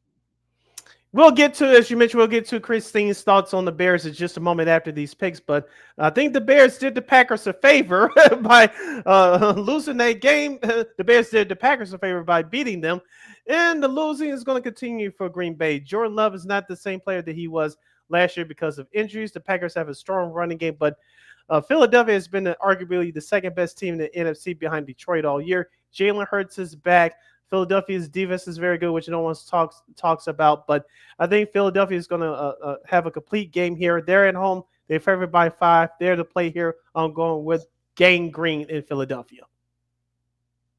We'll get to, as you mentioned, we'll get to Christine's thoughts on the Bears in just a moment after these picks. But I think the Bears did the Packers a favor by losing that game. The Bears did the Packers a favor by beating them. And the losing is going to continue for Green Bay. Jordan Love is not the same player that he was last year because of injuries. The Packers have a strong running game, but Philadelphia has been arguably the second best team in the NFC behind Detroit all year. Jalen Hurts is back. Philadelphia's defense is very good, which no one talks about. But I think Philadelphia is going to have a complete game here. They're at home. They're favored by 5. They're to play here. I'm going with Gang Green in Philadelphia.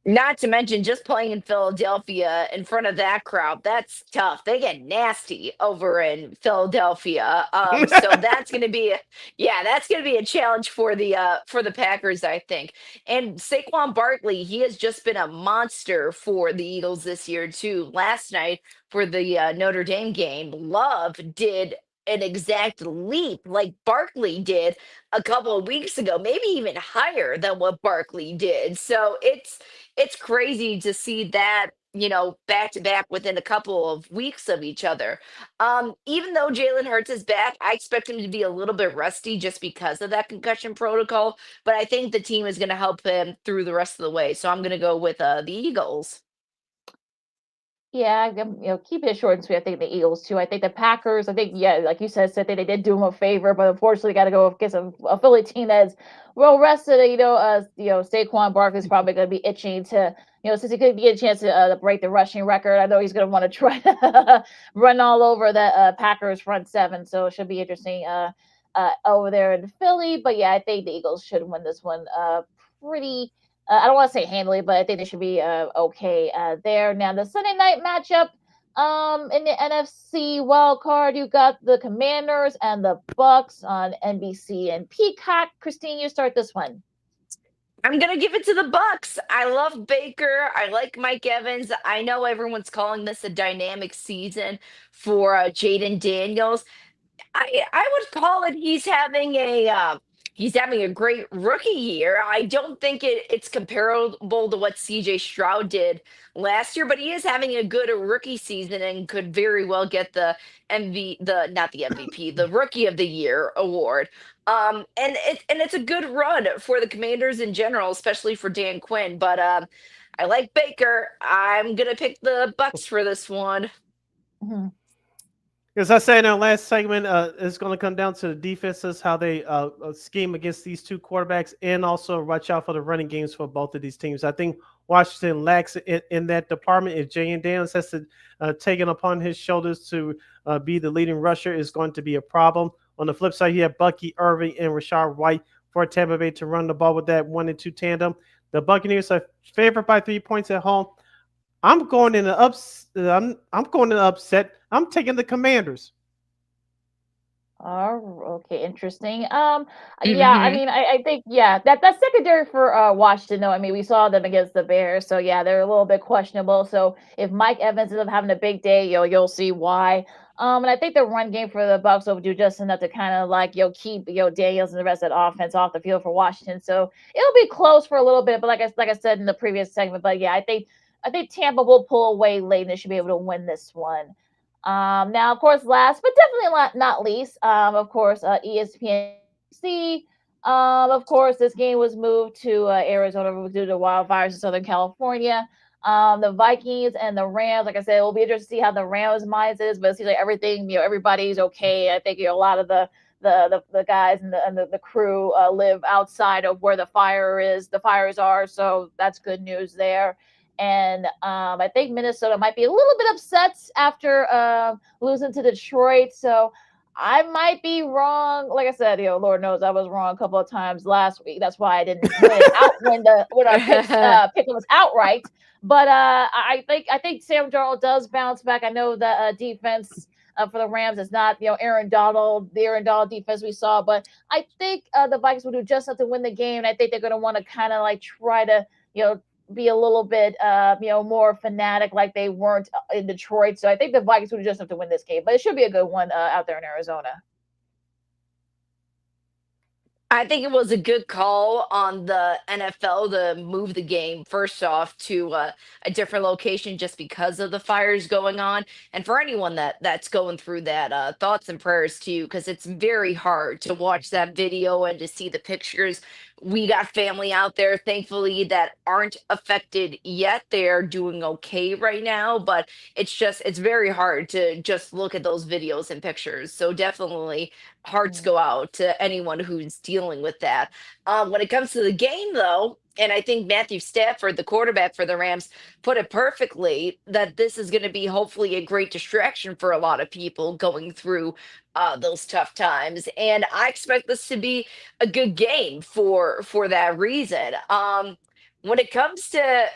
Not to mention just playing in Philadelphia in front of that crowd. That's tough. They get nasty over in Philadelphia. So that's gonna be yeah, that's gonna be a challenge for the Packers, I think. And Saquon Barkley, he has just been a monster for the Eagles this year too. Last night for the Notre Dame game, Love did an exact leap like Barkley did a couple of weeks ago, maybe even higher than what Barkley did. So it's crazy to see that, back to back within a couple of weeks of each other. Even though Jalen Hurts is back, I expect him to be a little bit rusty just because of that concussion protocol. But I think the team is going to help him through the rest of the way. So I'm going to go with the Eagles. Yeah, keep it short and sweet. I think the Eagles too. I think the Packers. I think yeah, like you said, they did do them a favor, but unfortunately, got to go against a Philly team that's well rested. Saquon Barkley's probably going to be itching to, since he could get a chance to break the rushing record. I know he's going to want to try to run all over the Packers front seven. So it should be interesting over there in Philly. But yeah, I think the Eagles should win this one pretty I don't want to say handily, but I think they should be okay there. Now the Sunday night matchup in the NFC wild card, you got the Commanders and the Bucks on NBC and Peacock. Christine, you start this one. I'm gonna give it to the Bucks. I love Baker. I like Mike Evans. I know everyone's calling this a dynamic season for Jaden Daniels. I would call it he's having a great rookie year. I don't think it's comparable to what CJ Stroud did last year, but he is having a good rookie season and could very well get the not the MVP, the Rookie of the Year award. And it's a good run for the Commanders in general, especially for Dan Quinn. But I like Baker. I'm gonna pick the Bucks for this one. Mm-hmm. As I said in our last segment, it's going to come down to the defenses, how they scheme against these two quarterbacks, and also watch out for the running games for both of these teams. I think Washington lacks in that department. If Jay and Daniels has to take it upon his shoulders to be the leading rusher, is going to be a problem. On the flip side, you have Bucky Irving and Rashad White for Tampa Bay to run the ball with that 1 and 2 tandem. The Buccaneers are favored by 3 points at home. I'm going in the I'm going in the upset. I'm taking the Commanders. Oh, okay, interesting. Yeah, I mean, I think that's secondary for Washington though. I mean, we saw them against the Bears, so yeah, they're a little bit questionable. So if Mike Evans ends up having a big day, you'll see why. And I think the run game for the Bucks will do just enough to kind of like keep Daniels and the rest of the offense off the field for Washington. So it'll be close for a little bit, but like I said in the previous segment, but yeah, I think Tampa will pull away late and they should be able to win this one. Now, of course, last but definitely not least, of course, ESPN. Of course, this game was moved to Arizona due to wildfires in Southern California. The Vikings and the Rams, like I said, it will be interesting to see how the Rams' minds is, but it seems like everything, everybody's okay. I think a lot of the guys and the crew live outside of where the fires are, so that's good news there. And I think Minnesota might be a little bit upset after losing to Detroit. So I might be wrong. Like I said, Lord knows I was wrong a couple of times last week. That's why I didn't win when our pick was outright. But I think Sam Darnold does bounce back. I know the defense for the Rams is not the Aaron Donald defense we saw, but I think the Vikings will do just enough to win the game. And I think they're going to want to kind of like try to be a little bit, more fanatic like they weren't in Detroit. So I think the Vikings would just have to win this game, but it should be a good one out there in Arizona. I think it was a good call on the NFL to move the game first off to a different location just because of the fires going on. And for anyone that's going through that, thoughts and prayers to you, because it's very hard to watch that video and to see the pictures. We got family out there, thankfully, that aren't affected yet. They're doing okay right now, but it's very hard to just look at those videos and pictures. So definitely hearts go out to anyone who's dealing with that. When it comes to the game, though, and I think Matthew Stafford, the quarterback for the Rams, put it perfectly that this is going to be hopefully a great distraction for a lot of people going through those tough times. And I expect this to be a good game for that reason. when it comes to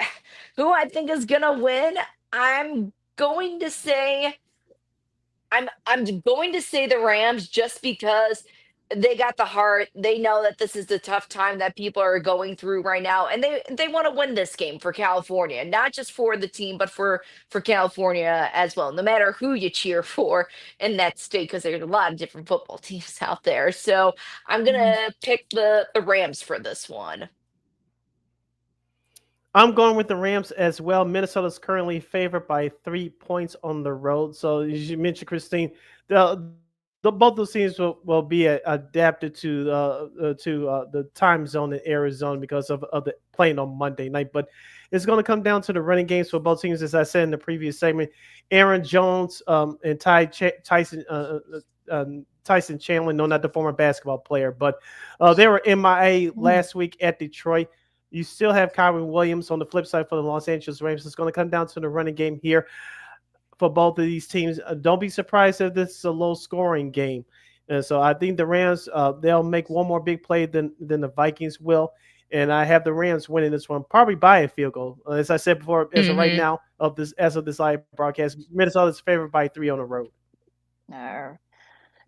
who I think is gonna win, I'm going to say I'm going to say the Rams just because they got the heart. They know that this is the tough time that people are going through right now, and they want to win this game for California, not just for the team, but for California as well. No matter who you cheer for in that state, because there's a lot of different football teams out there. So I'm gonna pick the Rams for this one. I'm going with the Rams as well. Minnesota's currently favored by 3 points on the road. So as you mentioned, Christine, both those teams will be adapted to the time zone in Arizona because of the playing on Monday night. But it's going to come down to the running games for both teams, as I said in the previous segment. Aaron Jones and Tyson Chandler, no, not the former basketball player, but they were MIA last week at Detroit. You still have Kyron Williams on the flip side for the Los Angeles Rams. It's going to come down to the running game here for both of these teams. Don't be surprised if this is a low-scoring game. And so I think the Rams, they'll make one more big play than the Vikings will. And I have the Rams winning this one, probably by a field goal. As I said before, as of right now, as of this live broadcast, Minnesota's favored by 3 on the road.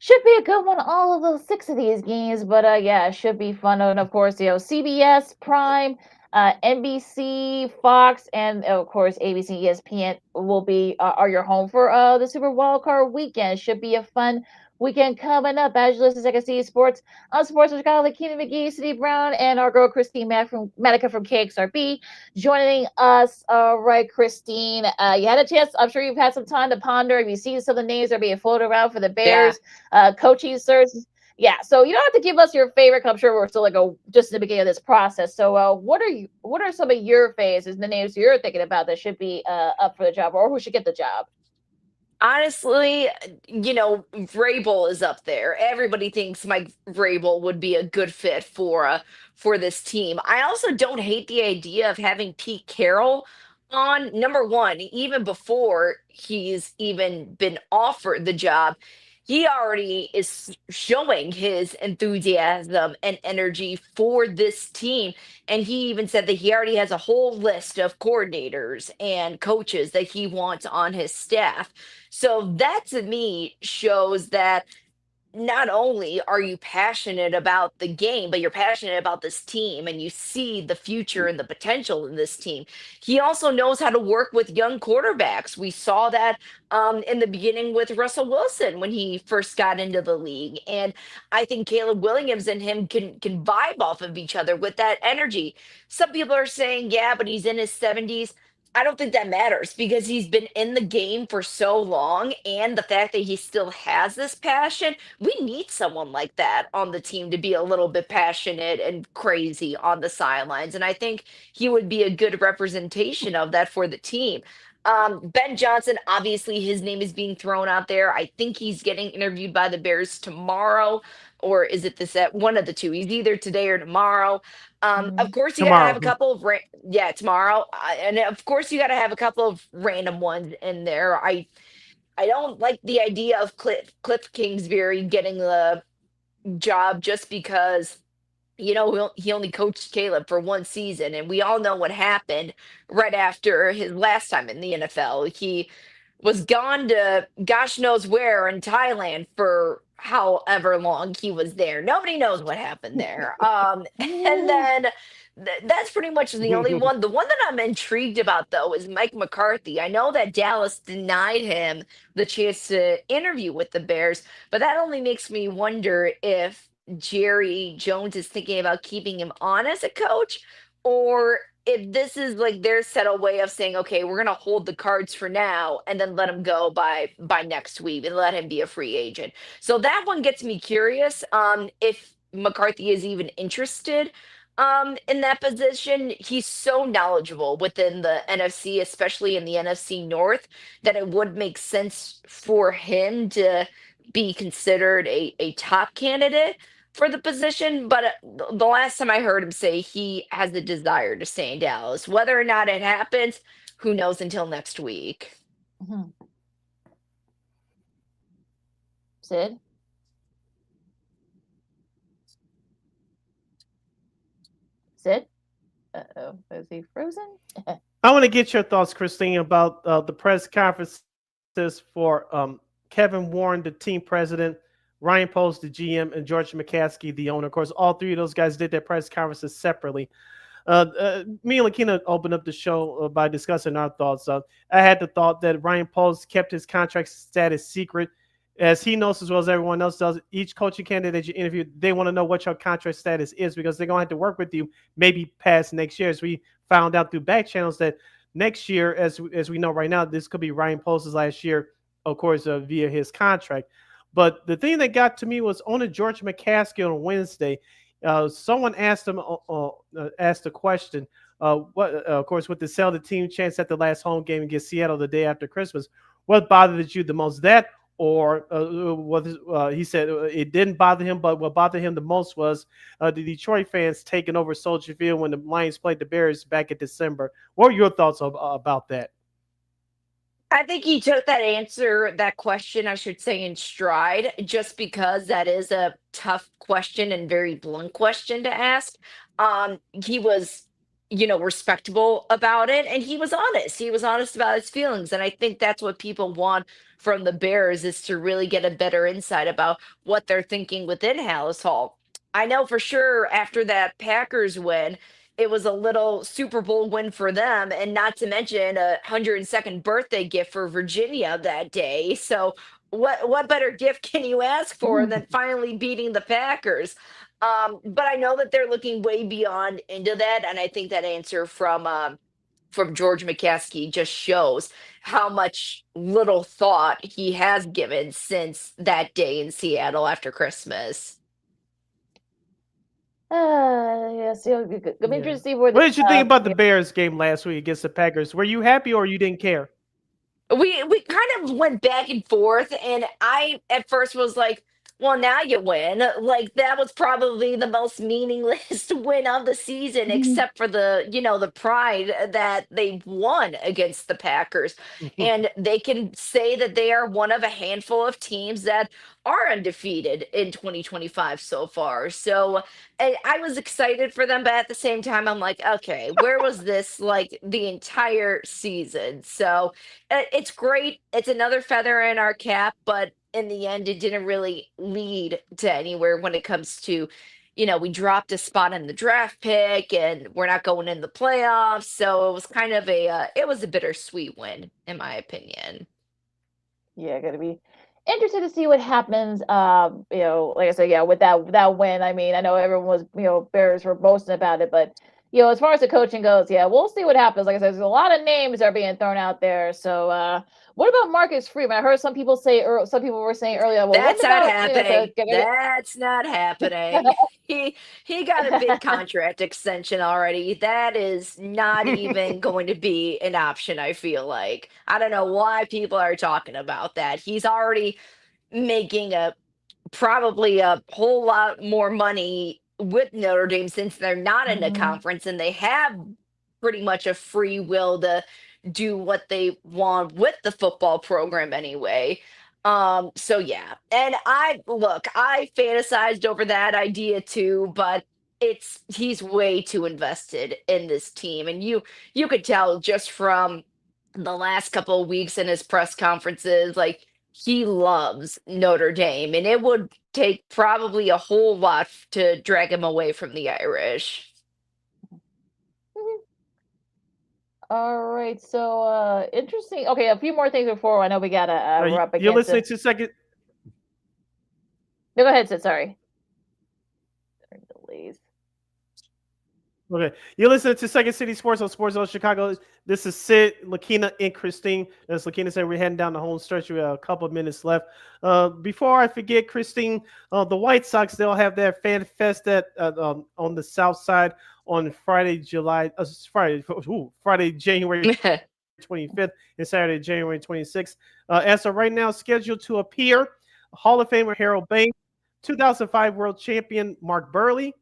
Should be a good one, all of those 6 of these games, but yeah, it should be fun. And of course, CBS, Prime, NBC, Fox, and of course ABC, ESPN will be are your home for the Super Wild Card weekend. Should be a fun weekend coming up. As you listen to Second City Sports on Sports with Chicago, Keenan McGee, City Brown, and our girl Christine Manika from KXRB joining us. All right, Christine, you had a chance. I'm sure you've had some time to ponder. Have you seen some of the names that are being floated around for the Bears coaching search? Yeah, so you don't have to give us your favorite. I'm sure we're still just in the beginning of this process. So, what are some of your faves and the names you're thinking about that should be up for the job, or who should get the job? Honestly, Vrabel is up there. Everybody thinks Mike Vrabel would be a good fit for this team. I also don't hate the idea of having Pete Carroll on. Number one, even before he's even been offered the job, he already is showing his enthusiasm and energy for this team. And he even said that he already has a whole list of coordinators and coaches that he wants on his staff. So that to me shows that not only are you passionate about the game, but you're passionate about this team and you see the future and the potential in this team. He also knows how to work with young quarterbacks. We saw that in the beginning with Russell Wilson when he first got into the league. And I think Caleb Williams and him can vibe off of each other with that energy. Some people are saying, yeah, but he's in his 70s. I don't think that matters because he's been in the game for so long, and the fact that he still has this passion, we need someone like that on the team to be a little bit passionate and crazy on the sidelines. And I think he would be a good representation of that for the team. Ben Johnson, obviously, his name is being thrown out there. I think he's getting interviewed by the Bears tomorrow, or is it this at one of the two? He's either today or tomorrow. Of course, you got to have a couple of tomorrow, and of course, you got to have a couple of random ones in there. I don't like the idea of Cliff Kingsbury getting the job just because he only coached Caleb for one season, and we all know what happened right after his last time in the NFL. He was gone to gosh knows where in Thailand for however long he was there. Nobody knows what happened there. And then that's pretty much the only one. The one that I'm intrigued about, though, is Mike McCarthy. I know that Dallas denied him the chance to interview with the Bears, but that only makes me wonder if Jerry Jones is thinking about keeping him on as a coach, or if this is like their settled way of saying, okay, we're gonna hold the cards for now and then let him go by next week and let him be a free agent. So that one gets me curious if McCarthy is even interested in that position. He's so knowledgeable within the NFC, especially in the NFC North, that it would make sense for him to be considered a top candidate for the position. But the last time I heard him say he has the desire to stay in Dallas. Whether or not it happens, who knows until next week. Sid? Sid? Uh-oh. Is he frozen? I want to get your thoughts, Christine, about the press conferences for Kevin Warren, the team president, Ryan Post, the GM, and George McCaskey, the owner. Of course, all three of those guys did their press conferences separately. Me and Lakina opened up the show by discussing our thoughts. I had the thought that Ryan Post kept his contract status secret. As he knows as well as everyone else does, each coaching candidate you interview, they want to know what your contract status is because they're going to have to work with you maybe past next year. As we found out through back channels that next year, as we know right now, this could be Ryan Post's last year, of course, via his contract. But the thing that got to me was on a George McCaskey on Wednesday. Someone asked him asked a question. What, of course, with the sell the team chance at the last home game against Seattle the day after Christmas, what bothered you the most? That or he said it didn't bother him, but what bothered him the most was the Detroit fans taking over Soldier Field when the Lions played the Bears back in December. What are your thoughts about that? I think he took that question, I should say, in stride, just because that is a tough question and very blunt question to ask. He was, respectable about it, and he was honest. He was honest about his feelings, and I think that's what people want from the Bears is to really get a better insight about what they're thinking within Hallis Hall. I know for sure after that Packers win, it was a little Super Bowl win for them, and not to mention a 102nd birthday gift for Virginia that day. So, what better gift can you ask for than finally beating the Packers? But I know that they're looking way beyond into that, and I think that answer from George McCaskey just shows how much little thought he has given since that day in Seattle after Christmas. Yes. I'm interested to see where What did you think about the Bears game last week against the Packers? Were you happy or you didn't care? We kind of went back and forth, and I at first was like, well, now you win. Like that was probably the most meaningless win of the season, except for the pride that they won against the Packers. And they can say that they are one of a handful of teams that are undefeated in 2025 so far. So I was excited for them, but at the same time, I'm like, okay, where was this like the entire season? So it's great. It's another feather in our cap, but in the end, it didn't really lead to anywhere when it comes to, we dropped a spot in the draft pick and we're not going in the playoffs. So it was kind of it was a bittersweet win, in my opinion. Yeah, gonna be interested to see what happens. Like I said, yeah, with that win. I mean, I know everyone was, Bears were boasting about it, but as far as the coaching goes, yeah, we'll see what happens. Like I said, there's a lot of names that are being thrown out there. So, what about Marcus Freeman? I heard some people were saying earlier, well, that's not happening. That's not happening. He got a big contract extension already. That is not even going to be an option, I feel like. I don't know why people are talking about that. He's already making probably a whole lot more money with Notre Dame since they're not in a conference and they have pretty much a free will to do what they want with the football program anyway. So yeah. And I fantasized over that idea too, but he's way too invested in this team. And you could tell just from the last couple of weeks in his press conferences, like he loves Notre Dame, and it would take probably a whole lot to drag him away from the Irish. All right, so interesting. Okay, a few more things before I know we gotta wrap against. You're listening to second. No, go ahead, Sid. Sorry. Delays. Okay, you're listening to Second City Sports on Sports Zone Chicago. This is Sid, Lakina, and Christine. As Lakina said, we're heading down the home stretch. We have a couple of minutes left. Before I forget, Christine, the White Sox, they'll have their fan fest on the South Side on Friday, January 25th and Saturday, January 26th. As of right now, scheduled to appear Hall of Famer Harold Baines, 2005 World Champion Mark Burley,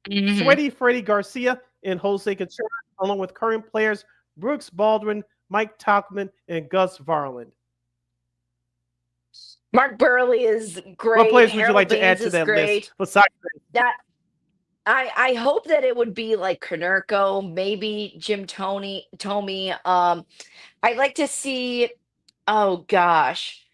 Sweaty Freddie Garcia, and Jose Cantura, along with current players Brooks Baldwin, Mike Tauchman, and Gus Varland. Mark Burley is great. What players would you like to add to that list? I hope that it would be like Konerko, maybe Jim Tomey. I'd like to see, oh gosh,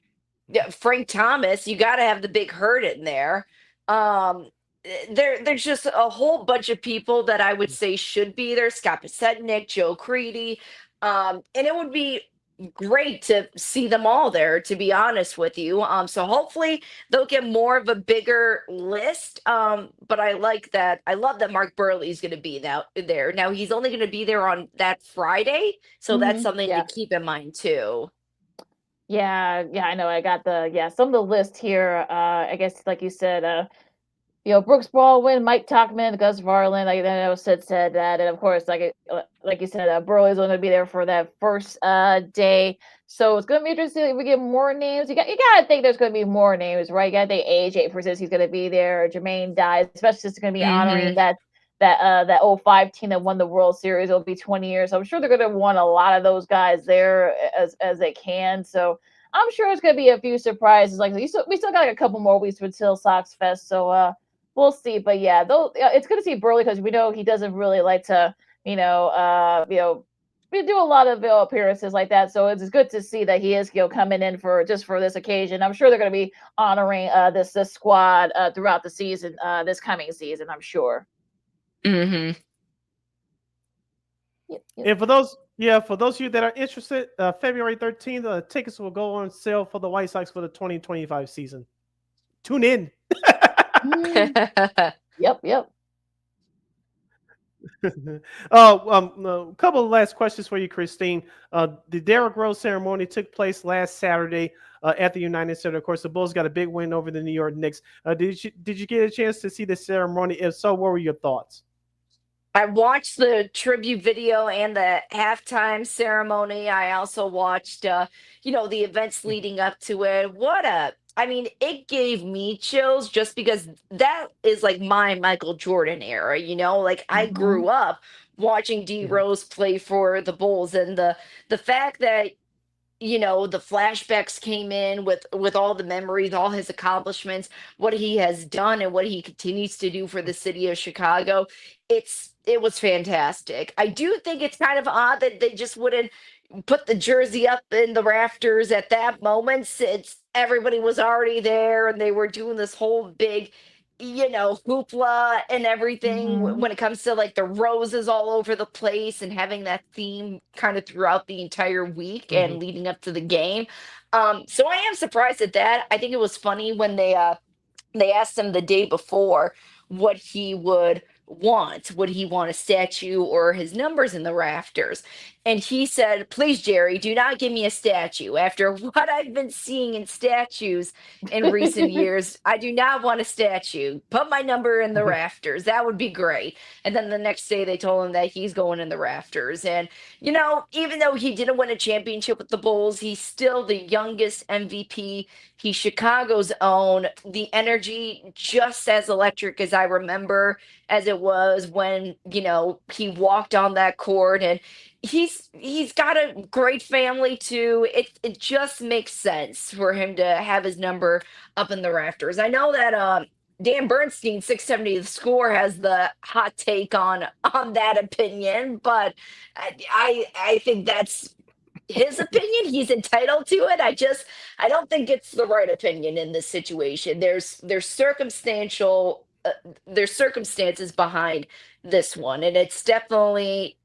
yeah, Frank Thomas. You got to have the big hurt in there. There's just a whole bunch of people that I would say should be there. Scott Pasetnik, Joe Creedy, and it would be great to see them all there. To be honest with you, so hopefully they'll get more of a bigger list. But I like that. I love that Mark Burley is going to be now there. Now he's only going to be there on that Friday, so that's something to keep in mind too. Yeah, I know. I got some of the list here. I guess like you said, Brooks Baldwin, Mike Tachman, Gus Varlin, like I know Sid said that, and of course, like you said, Burley's going to be there for that first day. So it's going to be interesting if we get more names. You got to think there's going to be more names, right? You got to think AJ Persist, he's going to be there. Jermaine Dice, especially since it's going to be honoring that 05 team that won the World Series. It'll be 20 years. So I'm sure they're going to want a lot of those guys there as they can. So I'm sure it's going to be a few surprises. Like we still got like a couple more weeks until Sox Fest. So we'll see. But yeah, it's good to see Burley because we know he doesn't really like to, we do a lot of appearances like that. So it's good to see that he is coming in for this occasion. I'm sure they're going to be honoring this squad throughout the season, this coming season. I'm sure. Mm-hmm. Yep. And for those of you that are interested, February 13th, tickets will go on sale for the White Sox for the 2025 season. Tune in. Yep. A couple of last questions for you, Christine. The Derrick Rose ceremony took place last Saturday at the United Center. Of course, the Bulls got a big win over the New York Knicks. Did you get a chance to see the ceremony? If so, what were your thoughts? I watched the tribute video and the halftime ceremony. I also watched, the events leading up to it. It gave me chills just because that is like my Michael Jordan era, I grew up watching D Rose play for the Bulls, and the fact that the flashbacks came in with all the memories, all his accomplishments, what he has done and what he continues to do for the city of Chicago. It was fantastic. I do think it's kind of odd that they just wouldn't put the jersey up in the rafters at that moment, since everybody was already there and they were doing this whole big hoopla and everything when it comes to like the roses all over the place and having that theme kind of throughout the entire week and leading up to the game. So I am surprised at that. I think it was funny when they asked him the day before what he would want. Would he want a statue or his numbers in the rafters? And he said, "Please, Jerry, do not give me a statue. After what I've been seeing in statues in recent years, I do not want a statue. Put my number in the rafters. That would be great." And then the next day they told him that he's going in the rafters. And, even though he didn't win a championship with the Bulls, he's still the youngest MVP. He's Chicago's own. The energy just as electric as I remember as it was when, he walked on that court, and he's got a great family too. It just makes sense for him to have his number up in the rafters. I know that Dan Bernstein, 670 The Score, has the hot take on that opinion, but I think that's his opinion. He's entitled to it. I don't think it's the right opinion in this situation. There's circumstances behind this one, and it's definitely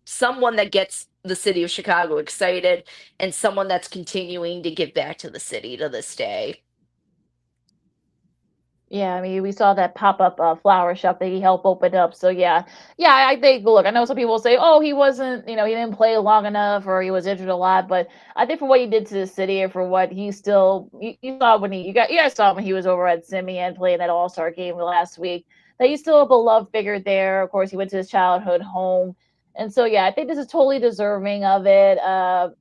someone that gets the city of Chicago excited and someone that's continuing to give back to the city to this day. Yeah, I mean, we saw that pop-up flower shop that he helped open up. So yeah, I think, look, I know some people say, oh, he wasn't, he didn't play long enough or he was injured a lot, but I think for what he did to the city and for what he still, you saw when you guys saw when he was over at Simeon playing that All-Star game last week, that he's still a beloved figure there. Of course, he went to his childhood home. And so, yeah, I think this is totally deserving of it.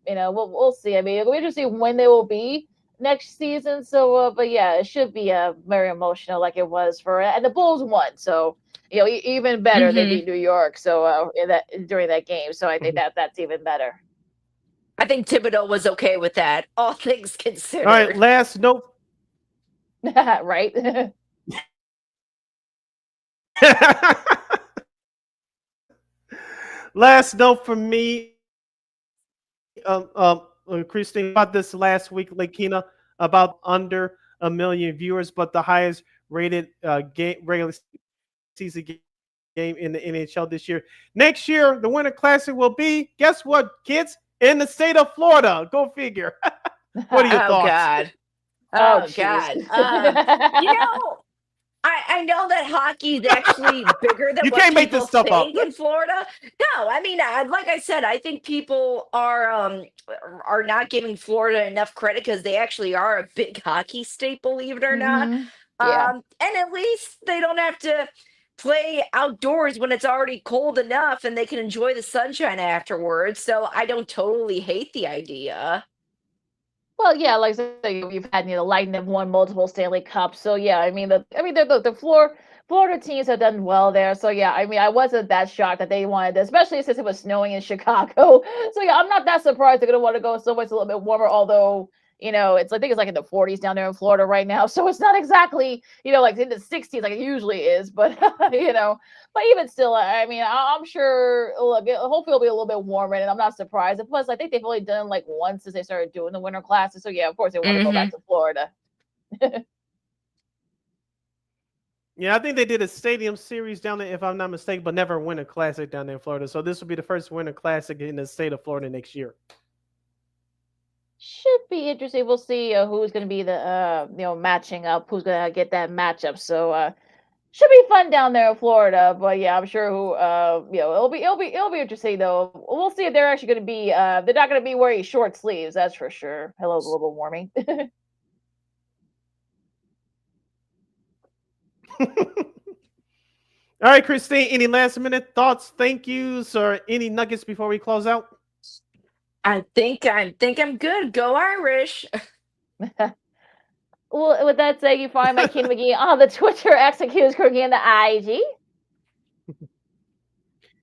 We'll see. I mean, it'll be interesting when they will be next season. So, but yeah, it should be very emotional like it was and the Bulls won. So, even better they beat New York. So during that game. So I think that's even better. I think Thibodeau was okay with that, all things considered. All right, last note. Right. Last note from me, Christine, about this last week, Lakina, about under 1 million viewers, but the highest rated regular season game in the NHL this year. Next year, the Winter Classic will be, guess what, kids? In the state of Florida. Go figure. What are your thoughts? God. Oh, God. jeez. You know, I know that hockey is actually bigger than You what can't make people this stuff up. think in Florida. No, I mean, like I said, I think people are not giving Florida enough credit because they actually are a big hockey state, believe it or not. Yeah. And at least they don't have to play outdoors when it's already cold enough, and they can enjoy the sunshine afterwards. So I don't totally hate the idea. Well, yeah, like I said, you've had Lightning have won multiple Stanley Cups, so yeah, I mean the Florida teams have done well there, so yeah, I mean I wasn't that shocked that they wanted, especially since it was snowing in Chicago. So yeah, I'm not that surprised they're gonna want to go somewhere a little bit warmer, although I think it's like in the 40s down there in Florida right now, so it's not exactly like in the 60s like it usually is, but but even still, I mean, I'm sure. Look, hopefully it'll be a little bit warmer, and I'm not surprised. And plus, I think they've only done like once since they started doing the winter classes. So yeah, of course they want to go back to Florida. Yeah, I think they did a stadium series down there, if I'm not mistaken, but never a Winter Classic down there in Florida. So this will be the first Winter Classic in the state of Florida next year. Should be interesting. We'll see who's going to be the matching up, who's going to get that matchup. So should be fun down there in Florida. But yeah, I'm sure it'll be interesting though. We'll see if they're actually going to be they're not going to be wearing short sleeves, that's for sure. Hello, global warming. All right, Christine, any last minute thoughts, thank yous, or any nuggets before we close out? I think I'm good. Go Irish. Well, with that said, you find my Kid McGee on the Twitter, X, and Q's Cookie, and the IG.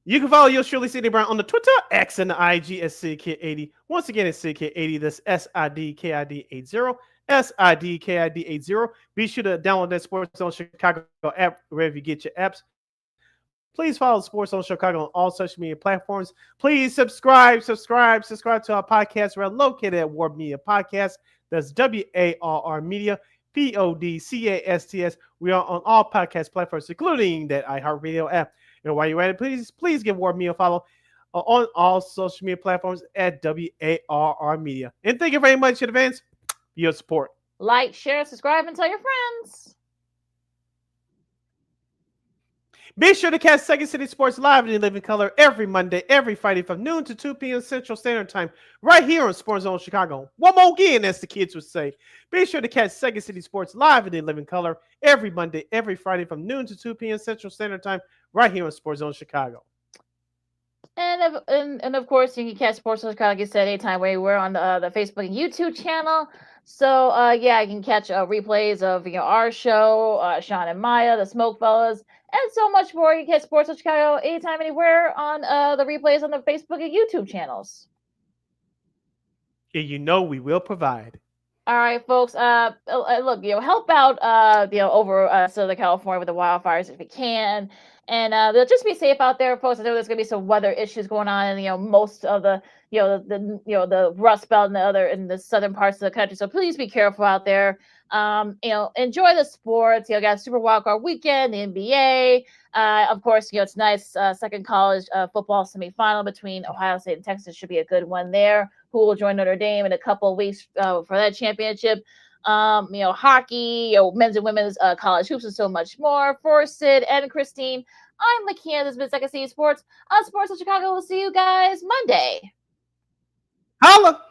You can follow yours truly, Sidney Brown, on the Twitter, X, and the IG as SidKid80. Once again, it's SidKid80. That's SIDKID80. SIDKID80. Be sure to download that Sports Zone Chicago app wherever you get your apps. Please follow Sports Zone Chicago on all social media platforms. Please subscribe to our podcast. We're located at Warp Media Podcast. That's WARR Media, PODCASTS. We are on all podcast platforms, including that iHeartRadio app. And while you're at it, please give Warp Media a follow on all social media platforms at WARR Media. And thank you very much in advance for your support. Like, share, subscribe, and tell your friends. Be sure to catch Second City Sports live in living color every Monday, every Friday from noon to 2 p.m. Central Standard Time, right here on Sports Zone Chicago. One more again, as the kids would say. Be sure to catch Second City Sports live in living color every Monday, every Friday from noon to 2 p.m. Central Standard Time, right here on Sports Zone Chicago. And of course, you can catch Sports Zone Chicago, like I said, anytime we're on the Facebook and YouTube channel. So yeah, you can catch replays of our show, Sean and Maya, the Smoke Fellas, and so much more. You can catch Sports of Chicago anytime, anywhere on the replays on the Facebook and YouTube channels. And we will provide. All right, folks. Look, help out over Southern California with the wildfires if you can, and just be safe out there, folks. I know there's gonna be some weather issues going on in most of the the Rust Belt and in the southern parts of the country. So please be careful out there. Enjoy the sports. Got Super Wildcard Weekend, the NBA. Of course, it's nice. Second college football semifinal between Ohio State and Texas should be a good one there. Who will join Notre Dame in a couple of weeks for that championship? Hockey, men's and women's college hoops, and so much more. For Sid and Christine, I'm Lakia. This has been Second City Sports on Sports of Chicago. We'll see you guys Monday. Holla!